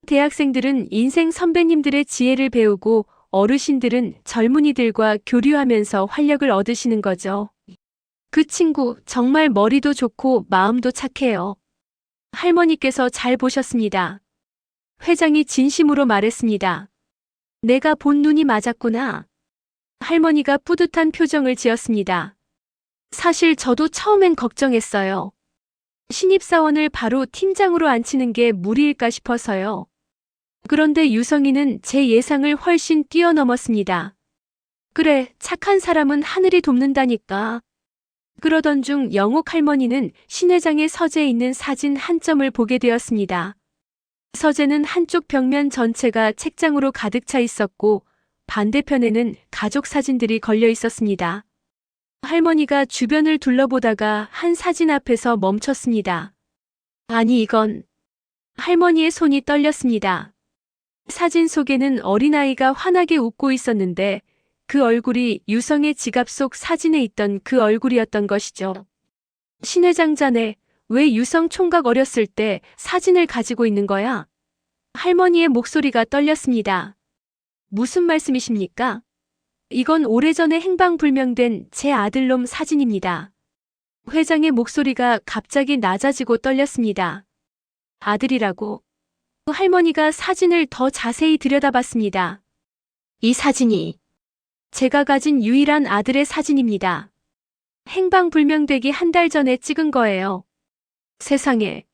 대학생들은 인생 선배님들의 지혜를 배우고 어르신들은 젊은이들과 교류하면서 활력을 얻으시는 거죠. 그 친구 정말 머리도 좋고 마음도 착해요. 할머니께서 잘 보셨습니다. 회장이 진심으로 말했습니다. 내가 본 눈이 맞았구나. 할머니가 뿌듯한 표정을 지었습니다. 사실 저도 처음엔 걱정했어요. 신입사원을 바로 팀장으로 앉히는 게 무리일까 싶어서요. 그런데 유성이는 제 예상을 훨씬 뛰어넘었습니다. 그래, 착한 사람은 하늘이 돕는다니까. 그러던 중 영옥 할머니는 신 회장의 서재에 있는 사진 한 점을 보게 되었습니다. 서재는 한쪽 벽면 전체가 책장으로 가득 차 있었고 반대편에는 가족 사진들이 걸려 있었습니다. 할머니가 주변을 둘러보다가 한 사진 앞에서 멈췄습니다. 아니 이건... 할머니의 손이 떨렸습니다. 사진 속에는 어린아이가 환하게 웃고 있었는데 그 얼굴이 유성의 지갑 속 사진에 있던 그 얼굴이었던 것이죠. 신 회장 자네, 왜 유성 총각 어렸을 때 사진을 가지고 있는 거야? 할머니의 목소리가 떨렸습니다. 무슨 말씀이십니까? 이건 오래전에 행방불명된 제 아들놈 사진입니다. 회장의 목소리가 갑자기 낮아지고 떨렸습니다. 아들이라고? 할머니가 사진을 더 자세히 들여다봤습니다. 이 사진이 제가 가진 유일한 아들의 사진입니다. 행방불명되기 한 달 전에 찍은 거예요. 세상에.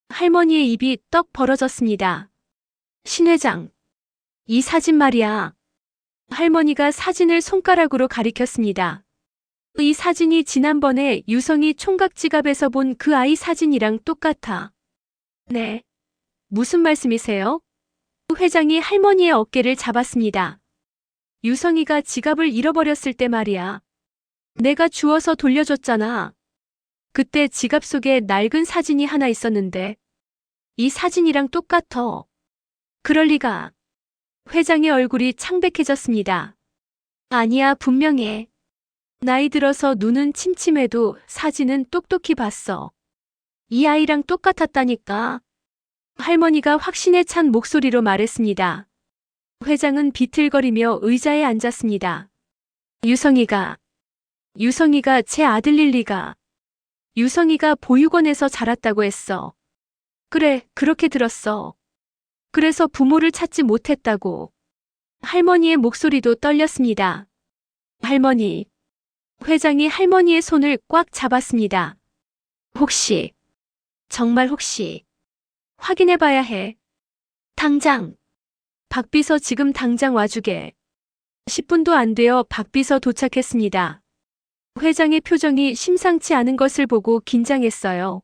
할머니의 입이 떡 벌어졌습니다. 신 회장, 이 사진 말이야. 할머니가 사진을 손가락으로 가리켰습니다. 이 사진이 지난번에 유성이 총각 지갑에서 본 그 아이 사진이랑 똑같아. 네. 무슨 말씀이세요? 회장이 할머니의 어깨를 잡았습니다. 유성이가 지갑을 잃어버렸을 때 말이야. 내가 주워서 돌려줬잖아. 그때 지갑 속에 낡은 사진이 하나 있었는데 이 사진이랑 똑같아. 그럴 리가. 회장의 얼굴이 창백해졌습니다. 아니야, 분명해. 나이 들어서 눈은 침침해도 사진은 똑똑히 봤어. 이 아이랑 똑같았다니까. 할머니가 확신에 찬 목소리로 말했습니다. 회장은 비틀거리며 의자에 앉았습니다. 유성이가 제 아들일 리가. 유성이가 보육원에서 자랐다고 했어. 그래, 그렇게 들었어. 그래서 부모를 찾지 못했다고. 할머니의 목소리도 떨렸습니다. 할머니. 회장이 할머니의 손을 꽉 잡았습니다. 혹시, 정말 혹시, 확인해봐야 해. 당장. 박비서 지금 당장 와주게. 10분도 안 되어 박비서 도착했습니다. 회장의 표정이 심상치 않은 것을 보고 긴장했어요.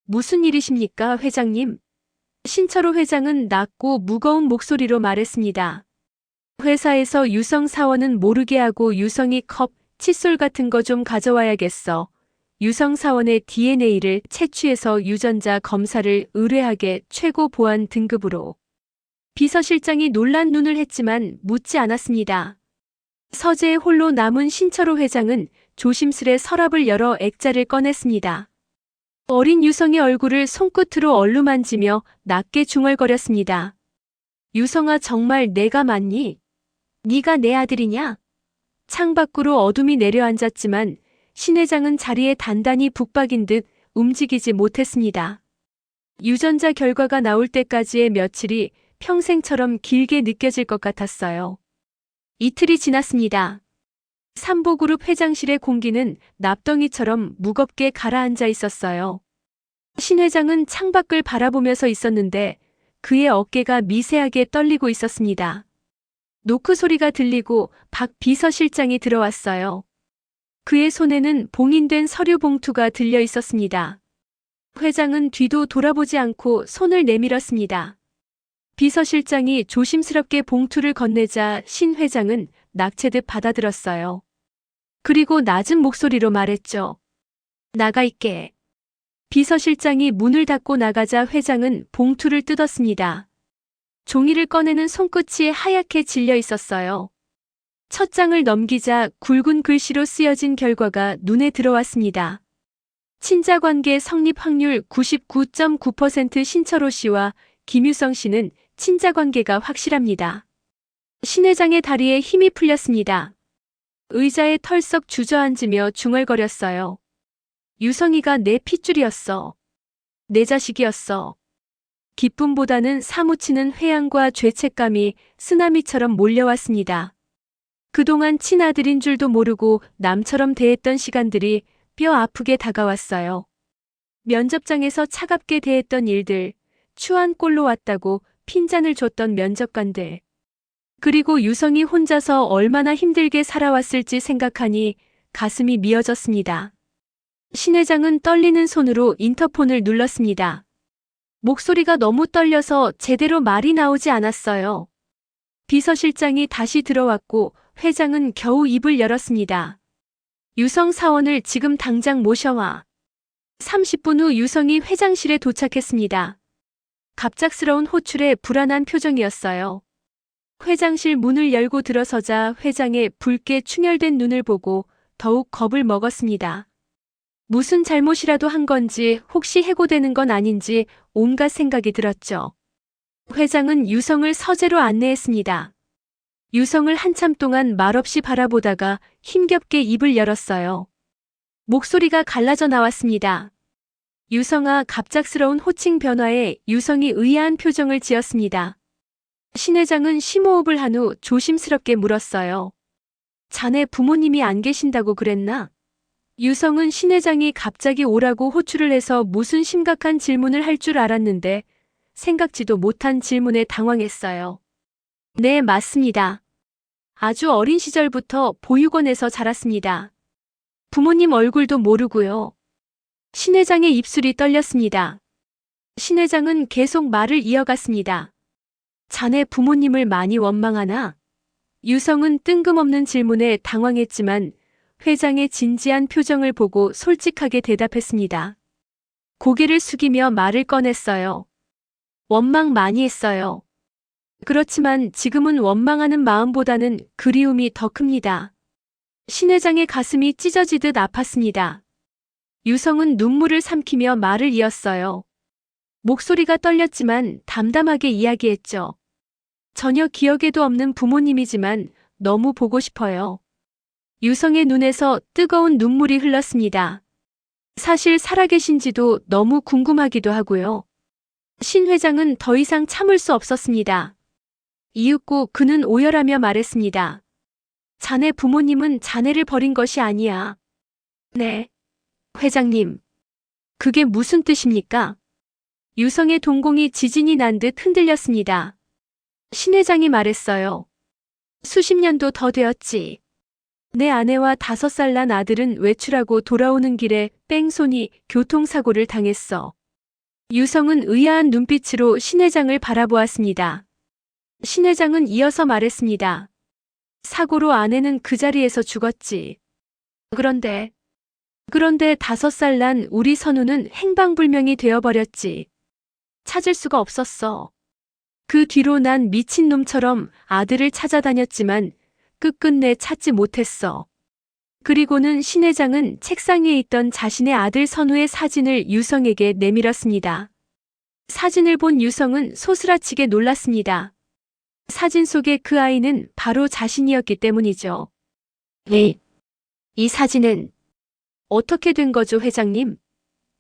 무슨 일이십니까, 회장님? 신철호 회장은 낮고 무거운 목소리로 말했습니다. 회사에서 유성 사원은 모르게 하고 유성이 컵, 칫솔 같은 거 좀 가져와야겠어. 유성 사원의 DNA를 채취해서 유전자 검사를 의뢰하게 최고 보안 등급으로. 비서실장이 놀란 눈을 했지만 묻지 않았습니다. 서재에 홀로 남은 신철호 회장은 조심스레 서랍을 열어 액자를 꺼냈습니다. 어린 유성의 얼굴을 손끝으로 얼루만지며 낮게 중얼거렸습니다. 유성아, 정말 내가 맞니? 네가 내 아들이냐? 창밖으로 어둠이 내려앉았지만 신 회장은 자리에 단단히 북박인 듯 움직이지 못했습니다. 유전자 결과가 나올 때까지의 며칠이 평생처럼 길게 느껴질 것 같았어요. 이틀이 지났습니다. 삼보그룹 회장실의 공기는 납덩이처럼 무겁게 가라앉아 있었어요. 신 회장은 창밖을 바라보면서 있었는데 그의 어깨가 미세하게 떨리고 있었습니다. 노크 소리가 들리고 박 비서실장이 들어왔어요. 그의 손에는 봉인된 서류 봉투가 들려 있었습니다. 회장은 뒤도 돌아보지 않고 손을 내밀었습니다. 비서실장이 조심스럽게 봉투를 건네자 신 회장은 낙체듯 받아들었어요. 그리고 낮은 목소리로 말했죠. 나가 있게. 비서실장이 문을 닫고 나가자 회장은 봉투를 뜯었습니다. 종이를 꺼내는 손끝이 하얗게 질려 있었어요. 첫 장을 넘기자 굵은 글씨로 쓰여진 결과가 눈에 들어왔습니다. 친자관계 성립 확률 99.9% 신철호 씨와 김유성 씨는 친자관계가 확실합니다. 신 회장의 다리에 힘이 풀렸습니다. 의자에 털썩 주저앉으며 중얼거렸어요. 유성이가 내 핏줄이었어. 내 자식이었어. 기쁨보다는 사무치는 회한과 죄책감이 쓰나미처럼 몰려왔습니다. 그동안 친아들인 줄도 모르고 남처럼 대했던 시간들이 뼈 아프게 다가왔어요. 면접장에서 차갑게 대했던 일들, 추한 꼴로 왔다고 핀잔을 줬던 면접관들. 그리고 유성이 혼자서 얼마나 힘들게 살아왔을지 생각하니 가슴이 미어졌습니다. 신 회장은 떨리는 손으로 인터폰을 눌렀습니다. 목소리가 너무 떨려서 제대로 말이 나오지 않았어요. 비서실장이 다시 들어왔고 회장은 겨우 입을 열었습니다. 유성 사원을 지금 당장 모셔와. 30분 후 유성이 회장실에 도착했습니다. 갑작스러운 호출에 불안한 표정이었어요. 회장실 문을 열고 들어서자 회장의 붉게 충혈된 눈을 보고 더욱 겁을 먹었습니다. 무슨 잘못이라도 한 건지 혹시 해고되는 건 아닌지 온갖 생각이 들었죠. 회장은 유성을 서재로 안내했습니다. 유성을 한참 동안 말없이 바라보다가 힘겹게 입을 열었어요. 목소리가 갈라져 나왔습니다. 유성아, 갑작스러운 호칭 변화에 유성이 의아한 표정을 지었습니다. 신 회장은 심호흡을 한 후 조심스럽게 물었어요. 자네 부모님이 안 계신다고 그랬나? 유성은 신 회장이 갑자기 오라고 호출을 해서 무슨 심각한 질문을 할 줄 알았는데 생각지도 못한 질문에 당황했어요. 네, 맞습니다. 아주 어린 시절부터 보육원에서 자랐습니다. 부모님 얼굴도 모르고요. 신 회장의 입술이 떨렸습니다. 신 회장은 계속 말을 이어갔습니다. 자네 부모님을 많이 원망하나? 유성은 뜬금없는 질문에 당황했지만 회장의 진지한 표정을 보고 솔직하게 대답했습니다. 고개를 숙이며 말을 꺼냈어요. 원망 많이 했어요. 그렇지만 지금은 원망하는 마음보다는 그리움이 더 큽니다. 신 회장의 가슴이 찢어지듯 아팠습니다. 유성은 눈물을 삼키며 말을 이었어요. 목소리가 떨렸지만 담담하게 이야기했죠. 전혀 기억에도 없는 부모님이지만 너무 보고 싶어요. 유성의 눈에서 뜨거운 눈물이 흘렀습니다. 사실 살아계신지도 너무 궁금하기도 하고요. 신 회장은 더 이상 참을 수 없었습니다. 이윽고 그는 오열하며 말했습니다. 자네 부모님은 자네를 버린 것이 아니야. 네. 회장님. 그게 무슨 뜻입니까? 유성의 동공이 지진이 난 듯 흔들렸습니다. 신 회장이 말했어요. 수십 년도 더 되었지. 내 아내와 5살 난 아들은 외출하고 돌아오는 길에 뺑소니 교통사고를 당했어. 유성은 의아한 눈빛으로 신 회장을 바라보았습니다. 신 회장은 이어서 말했습니다. 사고로 아내는 그 자리에서 죽었지. 그런데 5살 난 우리 선우는 행방불명이 되어버렸지. 찾을 수가 없었어. 그 뒤로 난 미친놈처럼 아들을 찾아다녔지만 끝끝내 찾지 못했어. 그리고는 신 회장은 책상 위에 있던 자신의 아들 선우의 사진을 유성에게 내밀었습니다. 사진을 본 유성은 소스라치게 놀랐습니다. 사진 속의 그 아이는 바로 자신이었기 때문이죠. 이 사진은 어떻게 된 거죠, 회장님?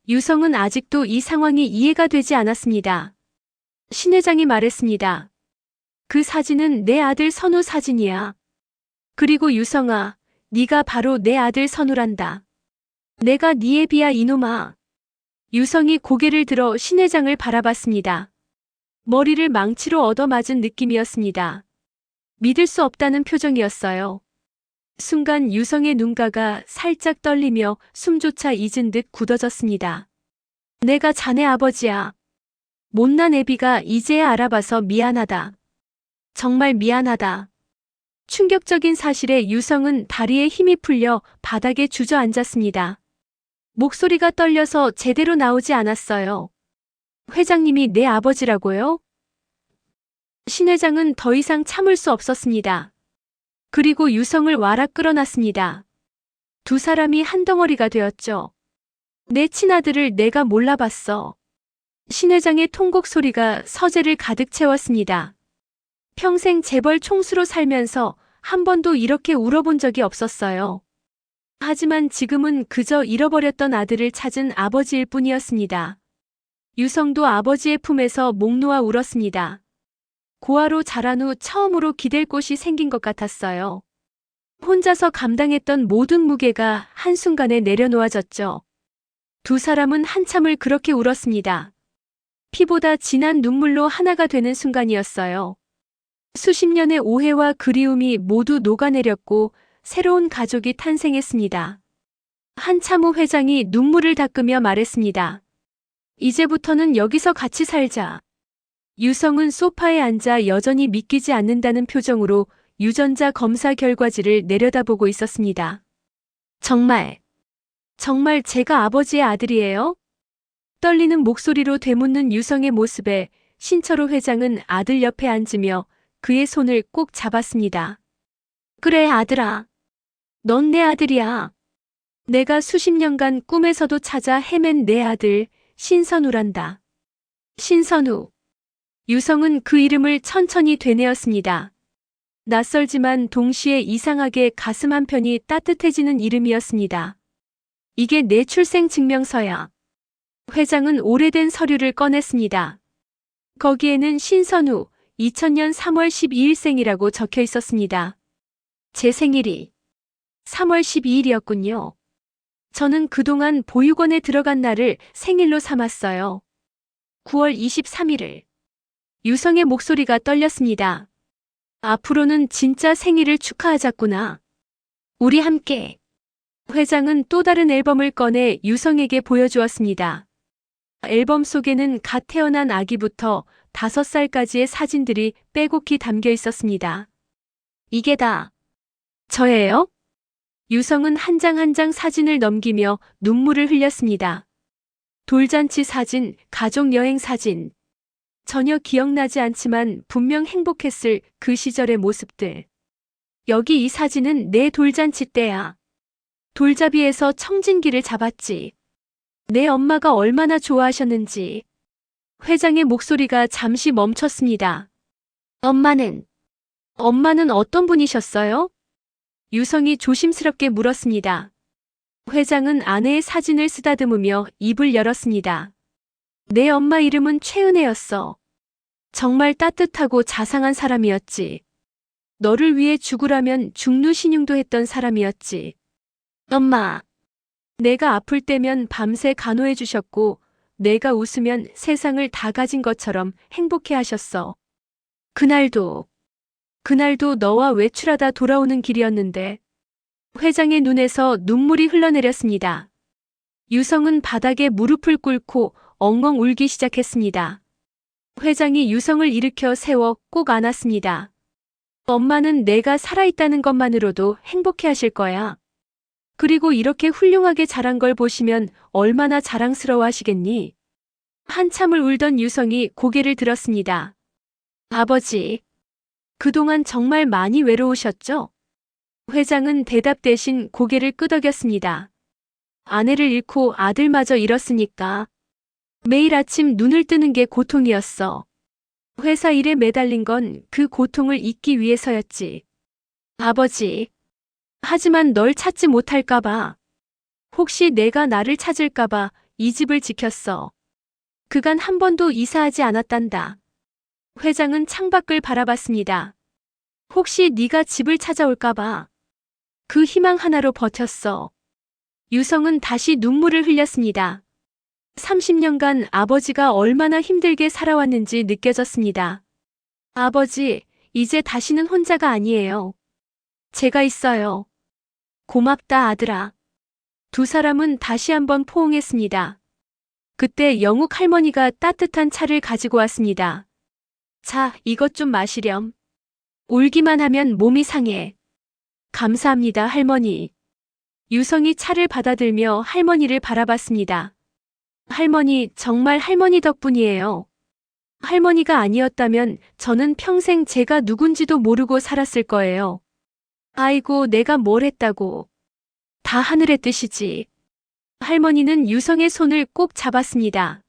유성은 아직도 이 상황이 이해가 되지 않았습니다. 신 회장이 말했습니다. 그 사진은 내 아들 선우 사진이야. 그리고 유성아, 네가 바로 내 아들 선우란다. 내가 네 애비야 이놈아. 유성이 고개를 들어 신 회장을 바라봤습니다. 머리를 망치로 얻어맞은 느낌이었습니다. 믿을 수 없다는 표정이었어요. 순간 유성의 눈가가 살짝 떨리며 숨조차 잊은 듯 굳어졌습니다. 내가 자네 아버지야. 못난 애비가 이제야 알아봐서 미안하다. 정말 미안하다. 충격적인 사실에 유성은 다리에 힘이 풀려 바닥에 주저앉았습니다. 목소리가 떨려서 제대로 나오지 않았어요. 회장님이 내 아버지라고요? 신 회장은 더 이상 참을 수 없었습니다. 그리고 유성을 와락 끌어놨습니다. 두 사람이 한 덩어리가 되었죠. 내 친아들을 내가 몰라봤어. 신 회장의 통곡 소리가 서재를 가득 채웠습니다. 평생 재벌 총수로 살면서 한 번도 이렇게 울어본 적이 없었어요. 하지만 지금은 그저 잃어버렸던 아들을 찾은 아버지일 뿐이었습니다. 유성도 아버지의 품에서 목 놓아 울었습니다. 고아로 자란 후 처음으로 기댈 곳이 생긴 것 같았어요. 혼자서 감당했던 모든 무게가 한순간에 내려놓아졌죠. 두 사람은 한참을 그렇게 울었습니다. 피보다 진한 눈물로 하나가 되는 순간이었어요. 수십 년의 오해와 그리움이 모두 녹아내렸고 새로운 가족이 탄생했습니다. 한참 후 회장이 눈물을 닦으며 말했습니다. 이제부터는 여기서 같이 살자. 유성은 소파에 앉아 여전히 믿기지 않는다는 표정으로 유전자 검사 결과지를 내려다보고 있었습니다. 정말 제가 아버지의 아들이에요? 떨리는 목소리로 되묻는 유성의 모습에 신철호 회장은 아들 옆에 앉으며 그의 손을 꼭 잡았습니다. 그래, 아들아. 넌 내 아들이야. 내가 수십 년간 꿈에서도 찾아 헤맨 내 아들, 신선우란다. 신선우. 유성은 그 이름을 천천히 되뇌었습니다. 낯설지만 동시에 이상하게 가슴 한편이 따뜻해지는 이름이었습니다. 이게 내 출생 증명서야. 회장은 오래된 서류를 꺼냈습니다. 거기에는 신선우, 2000년 3월 12일생이라고 적혀 있었습니다. 제 생일이 3월 12일이었군요. 저는 그동안 보육원에 들어간 날을 생일로 삼았어요. 9월 23일을. 유성의 목소리가 떨렸습니다. 앞으로는 진짜 생일을 축하하자꾸나. 우리 함께. 회장은 또 다른 앨범을 꺼내 유성에게 보여주었습니다. 앨범 속에는 갓 태어난 아기부터 5살까지의 사진들이 빼곡히 담겨 있었습니다. 이게 다 저예요? 유성은 한 장 한 장 사진을 넘기며 눈물을 흘렸습니다. 돌잔치 사진, 가족 여행 사진. 전혀 기억나지 않지만 분명 행복했을 그 시절의 모습들. 여기 이 사진은 내 돌잔치 때야. 돌잡이에서 청진기를 잡았지. 내 엄마가 얼마나 좋아하셨는지. 회장의 목소리가 잠시 멈췄습니다. 엄마는 어떤 분이셨어요? 유성이 조심스럽게 물었습니다. 회장은 아내의 사진을 쓰다듬으며 입을 열었습니다. 내 엄마 이름은 최은혜였어. 정말 따뜻하고 자상한 사람이었지. 너를 위해 죽으라면 죽누신용도 했던 사람이었지. 엄마, 내가 아플 때면 밤새 간호해 주셨고 내가 웃으면 세상을 다 가진 것처럼 행복해 하셨어. 그날도 너와 외출하다 돌아오는 길이었는데. 회장의 눈에서 눈물이 흘러내렸습니다. 유성은 바닥에 무릎을 꿇고 엉엉 울기 시작했습니다. 회장이 유성을 일으켜 세워 꼭 안았습니다. 엄마는 내가 살아있다는 것만으로도 행복해 하실 거야. 그리고 이렇게 훌륭하게 자란 걸 보시면 얼마나 자랑스러워 하시겠니? 한참을 울던 유성이 고개를 들었습니다. 아버지, 그동안 정말 많이 외로우셨죠? 회장은 대답 대신 고개를 끄덕였습니다. 아내를 잃고 아들마저 잃었으니까. 매일 아침 눈을 뜨는 게 고통이었어. 회사 일에 매달린 건 그 고통을 잊기 위해서였지. 아버지, 하지만 널 찾지 못할까봐. 혹시 내가 나를 찾을까봐 이 집을 지켰어. 그간 한 번도 이사하지 않았단다. 회장은 창밖을 바라봤습니다. 혹시 네가 집을 찾아올까봐. 그 희망 하나로 버텼어. 유성은 다시 눈물을 흘렸습니다. 30년간 아버지가 얼마나 힘들게 살아왔는지 느껴졌습니다. 아버지, 이제 다시는 혼자가 아니에요. 제가 있어요. 고맙다, 아들아. 두 사람은 다시 한번 포옹했습니다. 그때 영욱 할머니가 따뜻한 차를 가지고 왔습니다. 자, 이것 좀 마시렴. 울기만 하면 몸이 상해. 감사합니다, 할머니. 유성이 차를 받아들며 할머니를 바라봤습니다. 할머니, 정말 할머니 덕분이에요. 할머니가 아니었다면 저는 평생 제가 누군지도 모르고 살았을 거예요. 아이고, 내가 뭘 했다고. 다 하늘의 뜻이지. 할머니는 유성의 손을 꼭 잡았습니다.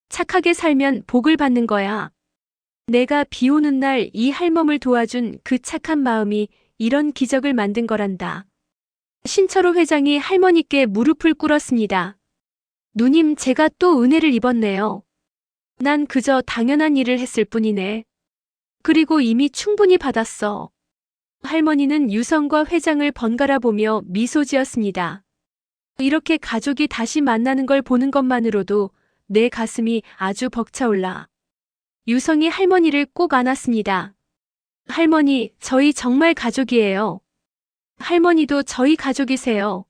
착하게 살면 복을 받는 거야. 내가 비 오는 날 이 할멈을 도와준 그 착한 마음이 이런 기적을 만든 거란다. 신철호 회장이 할머니께 무릎을 꿇었습니다. 누님, 제가 또 은혜를 입었네요. 난 그저 당연한 일을 했을 뿐이네. 그리고 이미 충분히 받았어. 할머니는 유성과 회장을 번갈아 보며 미소 지었습니다. 이렇게 가족이 다시 만나는 걸 보는 것만으로도 내 가슴이 아주 벅차올라. 유성이 할머니를 꼭 안았습니다. 할머니, 저희 정말 가족이에요. 할머니도 저희 가족이세요.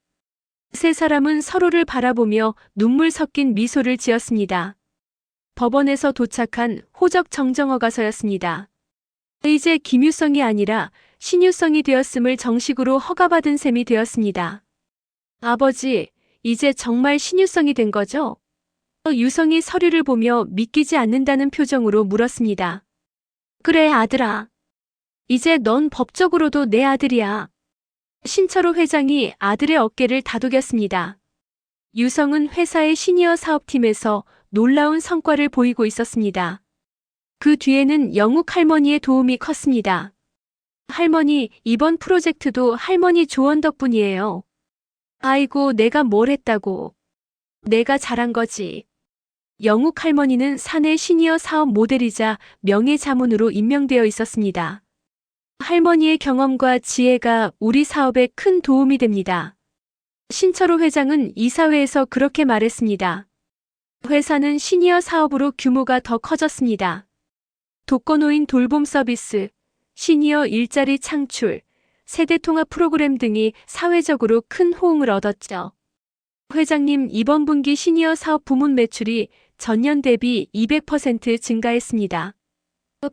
세 사람은 서로를 바라보며 눈물 섞인 미소를 지었습니다. 법원에서 도착한 호적 정정허가서였습니다. 이제 김유성이 아니라 신유성이 되었음을 정식으로 허가받은 셈이 되었습니다. 아버지, 이제 정말 신유성이 된 거죠? 유성이 서류를 보며 믿기지 않는다는 표정으로 물었습니다. 그래, 아들아. 이제 넌 법적으로도 내 아들이야. 신철호 회장이 아들의 어깨를 다독였습니다. 유성은 회사의 시니어 사업팀에서 놀라운 성과를 보이고 있었습니다. 그 뒤에는 영욱 할머니의 도움이 컸습니다. 할머니, 이번 프로젝트도 할머니 조언 덕분이에요. 아이고, 내가 뭘 했다고. 내가 잘한 거지. 영욱 할머니는 사내 시니어 사업 모델이자 명예자문으로 임명되어 있었습니다. 할머니의 경험과 지혜가 우리 사업에 큰 도움이 됩니다. 신철호 회장은 이사회에서 그렇게 말했습니다. 회사는 시니어 사업으로 규모가 더 커졌습니다. 독거노인 돌봄 서비스, 시니어 일자리 창출, 세대 통합 프로그램 등이 사회적으로 큰 호응을 얻었죠. 회장님, 이번 분기 시니어 사업 부문 매출이 전년 대비 200% 증가했습니다.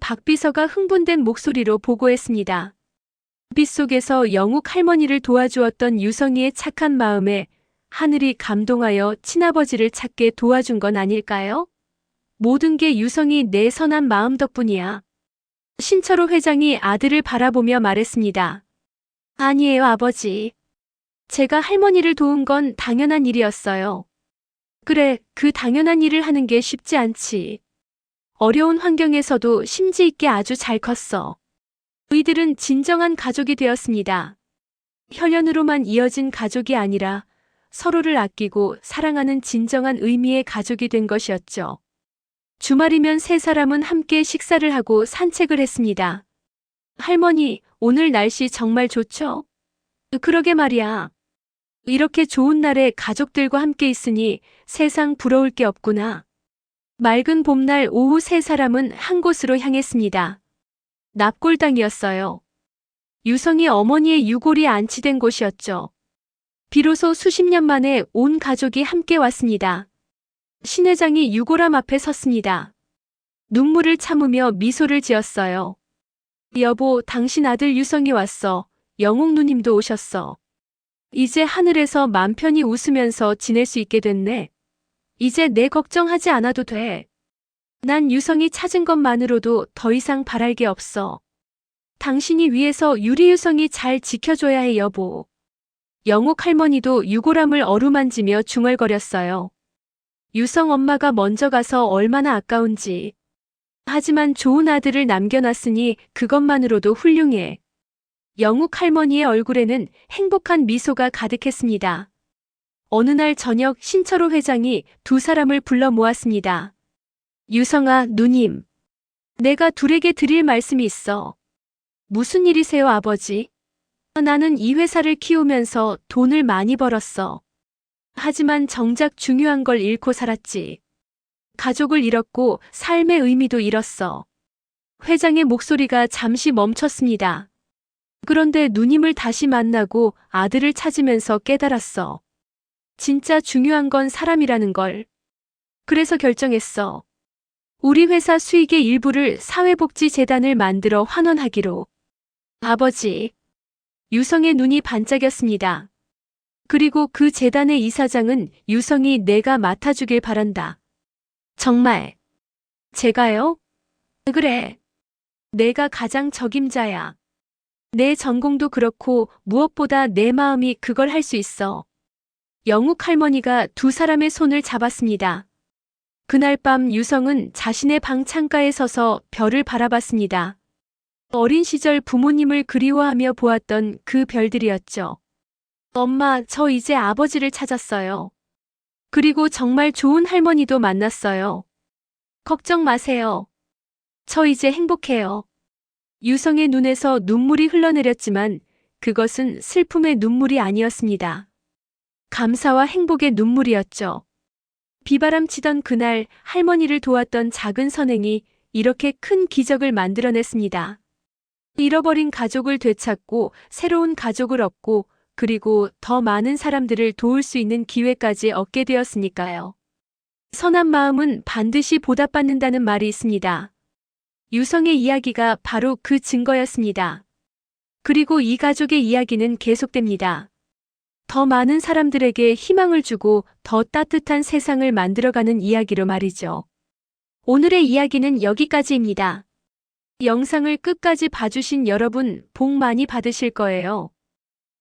박 비서가 흥분된 목소리로 보고했습니다. 빛 속에서 영욱 할머니를 도와주었던 유성이의 착한 마음에 하늘이 감동하여 친아버지를 찾게 도와준 건 아닐까요? 모든 게 유성이 내 선한 마음 덕분이야. 신철호 회장이 아들을 바라보며 말했습니다. 아니에요, 아버지. 제가 할머니를 도운 건 당연한 일이었어요. 그래, 그 당연한 일을 하는 게 쉽지 않지. 어려운 환경에서도 심지 있게 아주 잘 컸어. 이들은 진정한 가족이 되었습니다. 혈연으로만 이어진 가족이 아니라 서로를 아끼고 사랑하는 진정한 의미의 가족이 된 것이었죠. 주말이면 세 사람은 함께 식사를 하고 산책을 했습니다. 할머니, 오늘 날씨 정말 좋죠? 그러게 말이야. 이렇게 좋은 날에 가족들과 함께 있으니 세상 부러울 게 없구나. 맑은 봄날 오후 세 사람은 한 곳으로 향했습니다. 납골당이었어요. 유성이 어머니의 유골이 안치된 곳이었죠. 비로소 수십 년 만에 온 가족이 함께 왔습니다. 신 회장이 유골함 앞에 섰습니다. 눈물을 참으며 미소를 지었어요. 여보, 당신 아들 유성이 왔어. 영옥 누님도 오셨어. 이제 하늘에서 맘 편히 웃으면서 지낼 수 있게 됐네. 이제 내 걱정하지 않아도 돼. 난 유성이 찾은 것만으로도 더 이상 바랄 게 없어. 당신이 위해서 유리유성이 잘 지켜줘야 해, 여보. 영옥 할머니도 유골함을 어루만지며 중얼거렸어요. 유성 엄마가 먼저 가서 얼마나 아까운지. 하지만 좋은 아들을 남겨놨으니 그것만으로도 훌륭해. 영욱 할머니의 얼굴에는 행복한 미소가 가득했습니다. 어느 날 저녁 신철호 회장이 두 사람을 불러 모았습니다. 유성아, 누님. 내가 둘에게 드릴 말씀이 있어. 무슨 일이세요, 아버지? 나는 이 회사를 키우면서 돈을 많이 벌었어. 하지만 정작 중요한 걸 잃고 살았지. 가족을 잃었고 삶의 의미도 잃었어. 회장의 목소리가 잠시 멈췄습니다. 그런데 누님을 다시 만나고 아들을 찾으면서 깨달았어. 진짜 중요한 건 사람이라는 걸. 그래서 결정했어. 우리 회사 수익의 일부를 사회복지재단을 만들어 환원하기로. 아버지. 유성의 눈이 반짝였습니다. 그리고 그 재단의 이사장은 유성이 내가 맡아주길 바란다. 정말. 제가요? 그래. 내가 가장 적임자야. 내 전공도 그렇고 무엇보다 내 마음이 그걸 할 수 있어. 영욱 할머니가 두 사람의 손을 잡았습니다. 그날 밤 유성은 자신의 방 창가에 서서 별을 바라봤습니다. 어린 시절 부모님을 그리워하며 보았던 그 별들이었죠. 엄마, 저 이제 아버지를 찾았어요. 그리고 정말 좋은 할머니도 만났어요. 걱정 마세요. 저 이제 행복해요. 유성의 눈에서 눈물이 흘러내렸지만 그것은 슬픔의 눈물이 아니었습니다. 감사와 행복의 눈물이었죠. 비바람 치던 그날 할머니를 도왔던 작은 선행이 이렇게 큰 기적을 만들어냈습니다. 잃어버린 가족을 되찾고 새로운 가족을 얻고 그리고 더 많은 사람들을 도울 수 있는 기회까지 얻게 되었으니까요. 선한 마음은 반드시 보답받는다는 말이 있습니다. 유성의 이야기가 바로 그 증거였습니다. 그리고 이 가족의 이야기는 계속됩니다. 더 많은 사람들에게 희망을 주고 더 따뜻한 세상을 만들어가는 이야기로 말이죠. 오늘의 이야기는 여기까지입니다. 영상을 끝까지 봐주신 여러분 복 많이 받으실 거예요.